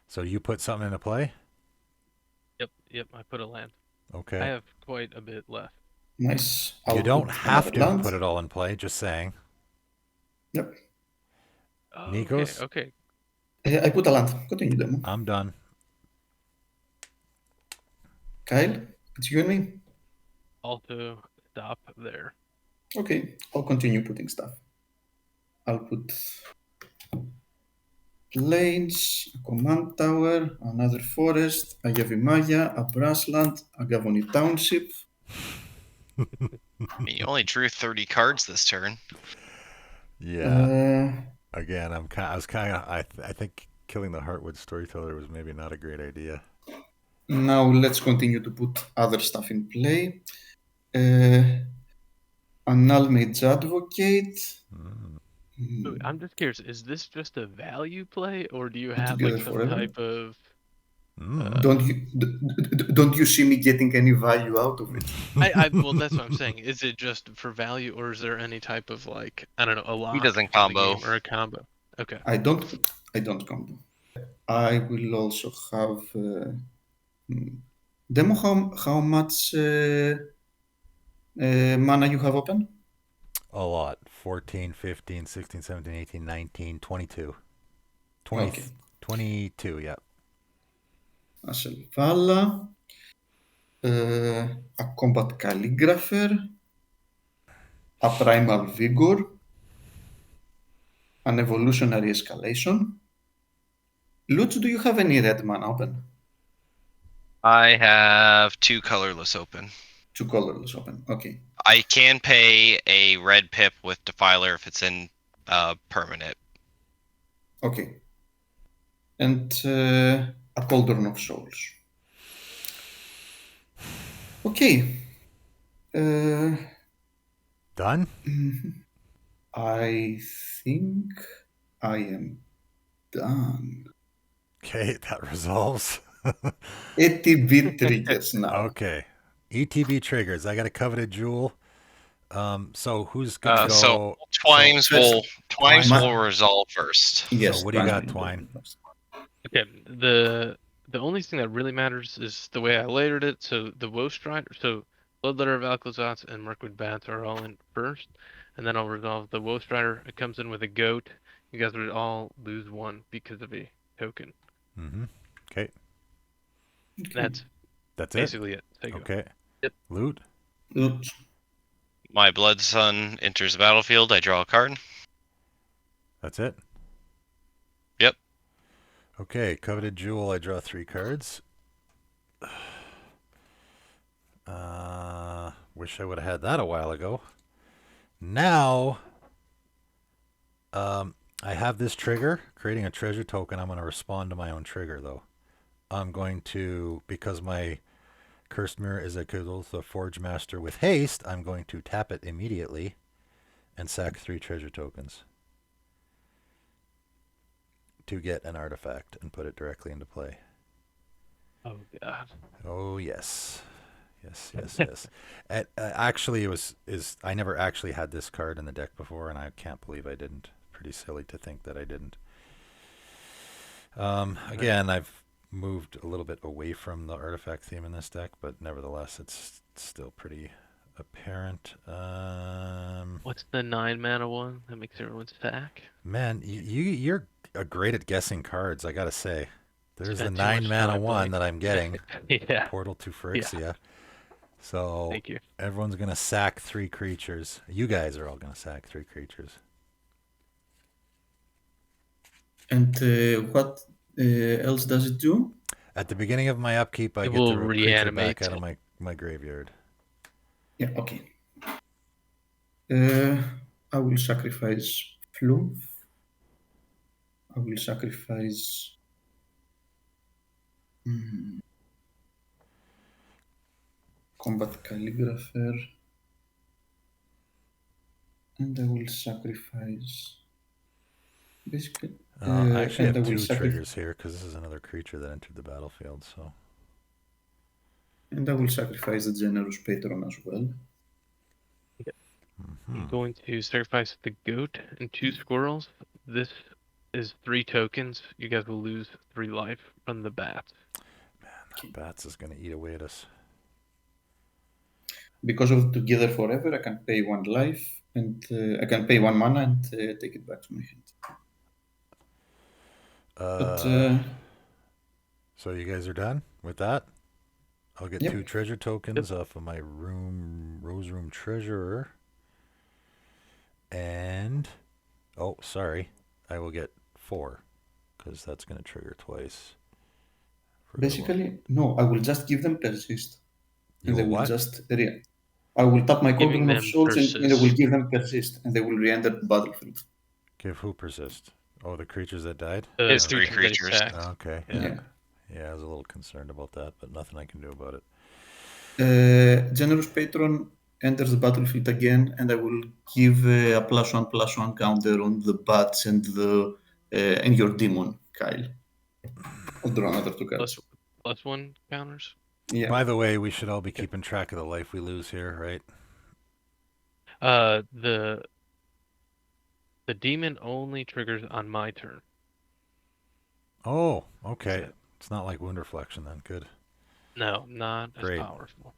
So you put something into play? Yep. I put a land. Okay. I have quite a bit left. Nice. You I'll don't put have another to land. put it all in play, just saying. Yep. Oh, Nikos? Okay. I put a land. Continue demo. I'm done. Kyle, it's you and me. Also, stop there. Okay. I'll continue putting stuff. I'll put plains, a command tower, another forest, a Yavimaya, a Brassland, a Gavoni Township. I mean, you only drew 30 cards this turn. Yeah. Again, I think killing the Heartwood Storyteller was maybe not a great idea. Now let's continue to put other stuff in play. An Almage Advocate. So I'm just curious, is this just a value play, or do you Put have together like some forever? type of Don't you see me getting any value out of it? well, that's what I'm saying. Is it just for value, or is there any type of like, I don't know, a lock doesn't in the combo. game or a combo? Okay. I don't combo. I will also have demo. How much mana you have open? A lot. 14, 15, 16, 17, 18, 19, 22. 20, Okay. 22, yeah. A Selvala, a Combat Calligrapher, a Primal Vigor, an Evolutionary Escalation. Lutz, do you have any red mana open? I have 2 colorless open. 2 colorless open. Okay. I can pay a red pip with Defiler if it's in permanent. Okay. And a Cauldron of Souls. Okay. Done? I think I am done. Okay, that resolves. ATB triggers now. Okay. ETB triggers. I got a coveted jewel. So who's going to go? So Twimes so Twimes Ma- will resolve first. Yes. So what do you got, Twine? Okay. The only thing that really matters is the way I layered it. So the Woe Strider. So Bloodletter of Alcazats and Mirkwood Bats are all in first, and then I'll resolve the Woe Strider. It comes in with a goat. You guys would all lose 1 because of a token. Mm-hmm. Okay. That's it. basically it. Okay. Yep. Loot. Loot. My Blood Sun enters the battlefield. I draw a card. That's it. Yep. Okay. Coveted Jewel. I draw 3 cards. Wish I would have had that a while ago. Now, I have this trigger, creating a treasure token. I'm going to respond to my own trigger, though. I'm going to, because my Cursed Mirror is a Kudoltha Forge Master with haste, I'm going to tap it immediately and sack 3 treasure tokens to get an artifact and put it directly into play. Oh god. Oh yes, yes. Actually, I never actually had this card in the deck before, and I can't believe I didn't. Pretty silly to think that I didn't. Again, I've moved a little bit away from the artifact theme in this deck, but nevertheless, it's still pretty apparent. What's the 9 mana one that makes everyone sack? Man, you're great at guessing cards, I gotta say. There's the Spent too 9 much mana time one playing. that I'm getting. Yeah. Portal to Phyrexia. So Thank you. everyone's gonna sack 3 creatures. You guys are all gonna sack 3 creatures. And what else does it do? At the beginning of my upkeep, I It get will to creature reanimate. back out of my graveyard. Yeah, okay. I will sacrifice Floof. I will sacrifice... Combat Calligrapher. And I will sacrifice... Basically... I actually and I have will 2 triggers here because this is another creature that entered the battlefield. So. And I will sacrifice the Generous Patron as well. I'm going to sacrifice the goat and 2 squirrels. This is 3 tokens. You guys will lose 3 life from the bats. Man, bats is gonna eat away at us. Because of Together Forever, I can pay 1 life, and I can pay 1 mana and take it back to my hand. So you guys are done with that? I'll get Yep. 2 treasure tokens off of my Rose Room Treasurer. And, oh, sorry, I will get 4, because that's going to trigger twice. Basically, no, I will just give them Persist. You And they will will what? just I will tap my Giving Cauldron of them Souls and I will Persist. give them Persist, and they will re-enter the battlefield. Give who persist? Oh, the creatures that died? The It's 3 creatures that he creatures. sacked. Okay, Yeah. Yeah, I was a little concerned about that, but nothing I can do about it. Generous Patron enters the battlefield again, and I will give a +1/+1 counter on the bats and the and your demon, Kyle. I'll draw another 2 cards. +1 counters. Yeah. By the way, we should all be keeping track of the life we lose here, right? The demon only triggers on my turn. Oh, okay. It's not like Wound Reflection then. Good. No, not Great. as powerful.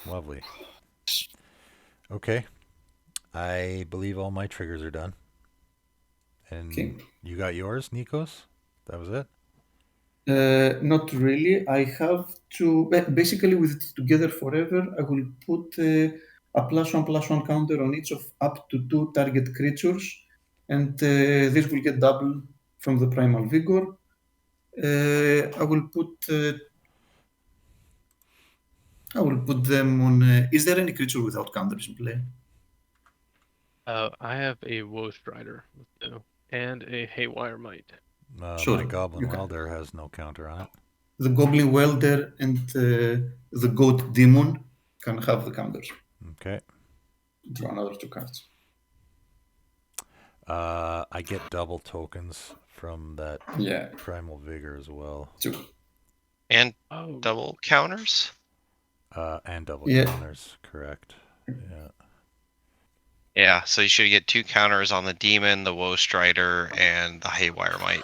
Lovely. Okay. I believe all my triggers are done. And Okay. you got yours, Nikos? That was it? Not really. I have to basically with Together Forever. I will put a +1/+1 counter on each of up to 2 target creatures, and this will get double from the Primal Vigor. I will put them on. Is there any creature without counters in play? I have a Woe Strider with 2 and a Haywire Might. Sure, My Goblin you can. Welder has no counter on it. The Goblin Welder and the Goat Demon can have the counters. Okay. Draw another 2 cards. I get double tokens from that Yeah, Primal Vigor as well. 2. And Oh, double counters? And double Yeah. counters, correct. Yeah. Yeah, so you should get 2 counters on the demon, the Woe Strider, and the Haywire Might.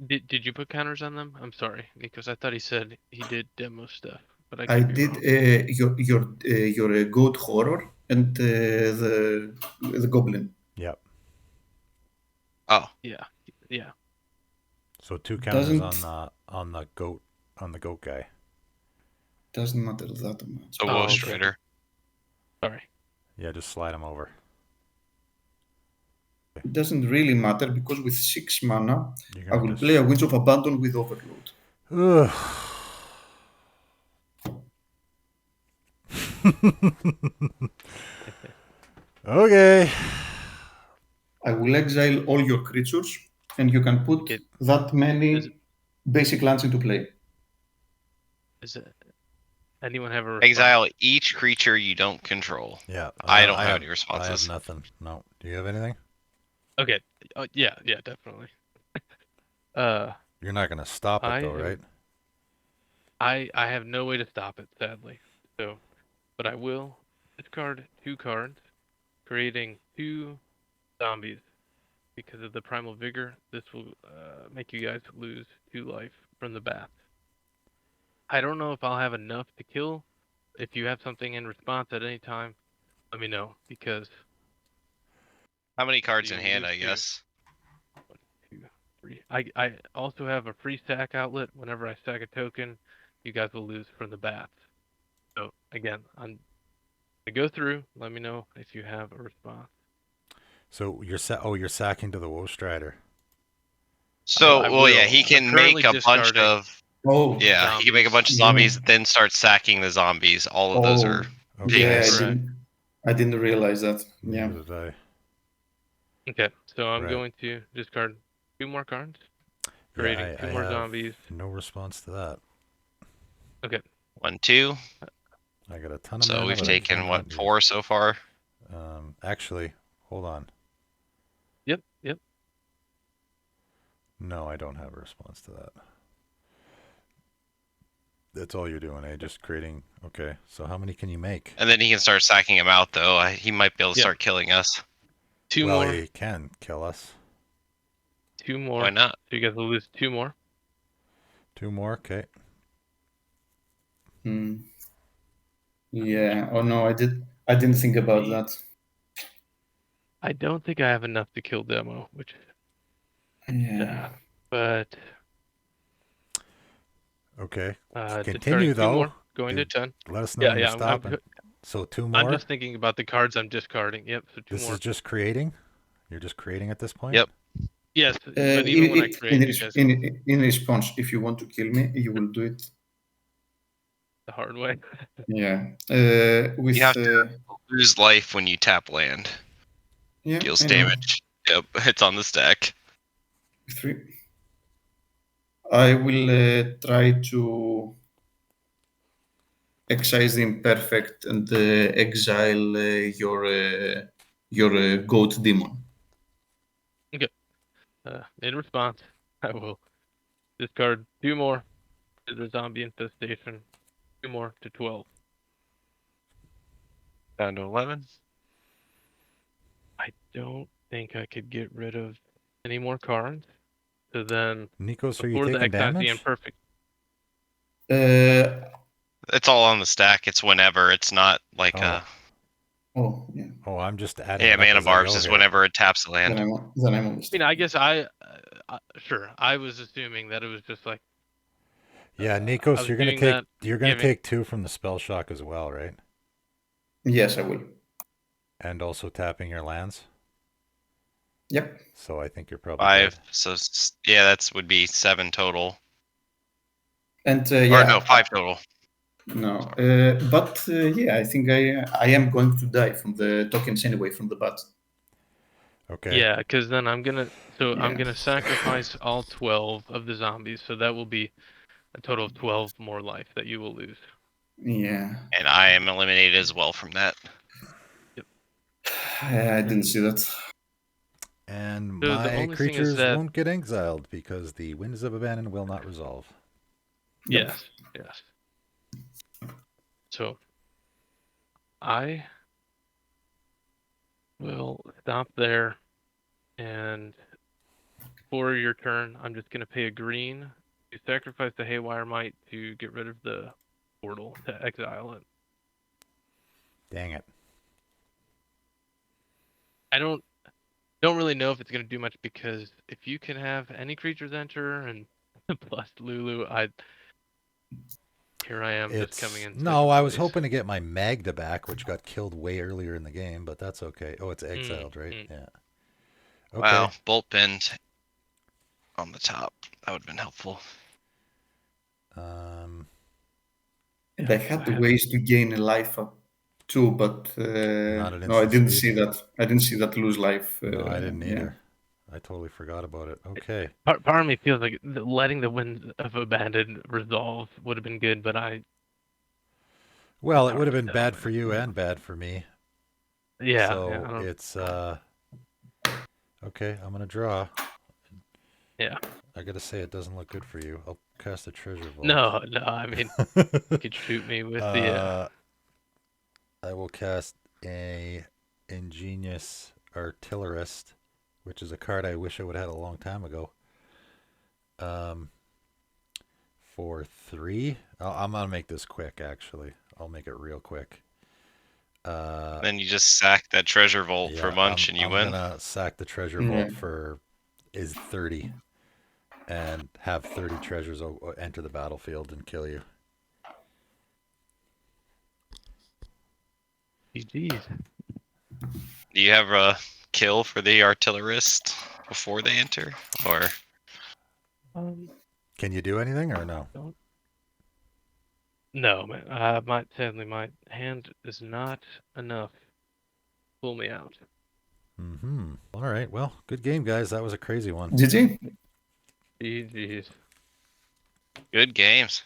did you put counters on them? I'm sorry, because I thought he said he did demo stuff. but I I could be did wrong. your goat horror and the goblin. Yep. Oh, Yeah, yeah. So 2 counters Doesn't on the goat guy. doesn't matter that much. a Oh, Woe okay. Strider. Sorry. Yeah, just slide him over. It doesn't really matter because with 6 mana, You're I gonna will just. play a Winds of Abandon with Overload. Ugh. Okay. I will exile all your creatures, and you can put Okay. that many Is basic lands into play. it anyone have a response? Exile each creature you don't control. Yeah. I don't have any I have responses. nothing. No. Do you have anything? Okay. Yeah, definitely. Uh, You're not gonna stop it I though, am- right? I have no way to stop it, sadly. So, but I will discard 2 cards, creating 2 zombies. Because of the primal vigor, this will make you guys lose 2 life from the bath. I don't know if I'll have enough to kill. If you have something in response at any time, let me know, because How many cards you in will hand, lose I 2. guess? 1, 2, 3. I also have a free sack outlet. Whenever I sack a token, you guys will lose from the bath. So again, I'm gonna go through. Let me know if you have a response. So you're sacking to the Woe Strider. So, I well, yeah, will. he I'm can currently make a bunch discarding of. Oh, Yeah, he can make a zombies. bunch of yeah. zombies, then start sacking the zombies. All of those Oh, are Okay. yeah. dings. Correct. I didn't realize that. Yeah. Neither did I. Okay, so I'm Right. going to discard 2 more cards, Yeah, creating 2 I more have zombies. no response to that. Okay, 1, 2. I got a ton of So mana, we've but I taken cannot what, use. 4 so far? Actually, hold on. yep. No, I don't have a response to that. That's all you're doing, eh? Just creating. Okay, so how many can you make? And then he can start sacking them out, though. He might be able to Yep. start killing us. 2 Well, more. he can kill us. 2 more. Why not? So you guys will lose 2 more. 2 more, okay. Hmm. Yeah. Oh no, I didn't think about that. I don't think I have enough to kill Demo, which Yeah. but Okay. discarding Continue 2 though. more, going to 10. Let us know when you're Yeah. stopping. So 2 I'm more. just thinking about the cards I'm discarding. Yep. So 2 This more. is just creating. You're just creating at this point. Yep. Yes, but even when I create, you guys will in response, if you want to kill me, you will do it. the hard way. Yeah. You have to lose life when you tap land. Yeah. Deals I know. damage. Yep, it's on the stack. 3. I will try to excise the imperfect and exile your goat demon. Okay. In response, I will discard 2 more to the zombie infestation. 2 more to 12. Down to 11. I don't think I could get rid of any more cards. So then, Nikos, are you before the taking excise the damage? imperfect. Uh, It's all on the stack. It's whenever. It's not like Oh. oh, yeah. Oh, I'm just adding Yeah, it up Mana as I Barbs go is here. whenever it taps the land. Then I'm on the I mean, stack. I guess sure. I was assuming that it was just like. Yeah, I Nikos, was you're gonna doing take that, you're gonna giving- take 2 from the spell shock as well, right? Yes, I will. And also tapping your lands. Yep. So I think you're probably 5. good. So yeah, that's would be 7 total. And Or yeah. no, 5 total. No, but yeah, I think I am going to die from the tokens anyway from the bat. Okay. Yeah, because then I'm gonna. So I'm Yeah. gonna sacrifice all 12 of the zombies. So that will be a total of 12 more life that you will lose. Yeah. And I am eliminated as well from that. I didn't see that. And So the my only thing is creatures that won't get exiled because the Winds of Abandon will not resolve. Yep. yes. So I will stop there, and for your turn, I'm just gonna pay a green to sacrifice the Haywire Might to get rid of the portal to exile it. Dang it. I don't really know if it's gonna do much because if you can have any creatures enter and plus Lulu, here I am just coming in. No, I was hoping to get my Magda back, which got killed way earlier in the game, but that's okay. Oh, it's exiled, right? Yeah. Okay. Wow, bolt bend on the top. That would have been helpful. And I had the ways to gain a life up too, but Not at no, I instant didn't speed? see that. I didn't see that lose life. No, I didn't yeah. either. I totally forgot about it. Okay. Part of me feels like letting the Winds of Abandon resolve would have been good, but Well, it would have been bad for you and bad for me. Yeah. So it's okay. I'm gonna draw. Yeah. I gotta say it doesn't look good for you. I'll cast a treasure vault. No. I mean, you could shoot me with the. I will cast a ingenious artillerist, which is a card I wish I would have had a long time ago. For 3. I'm gonna make this quick. Actually, I'll make it real quick. Then you just sack that treasure vault for Munch and you win. I'm gonna sack the treasure vault for 30, and have 30 treasures enter the battlefield and kill you. GG's. Do you have a kill for the artillerist before they enter, or? Can you do anything or no? No, man. Sadly, my hand is not enough. Pull me out. All right. Well, good game, guys. That was a crazy one. GG. GG's. Good games.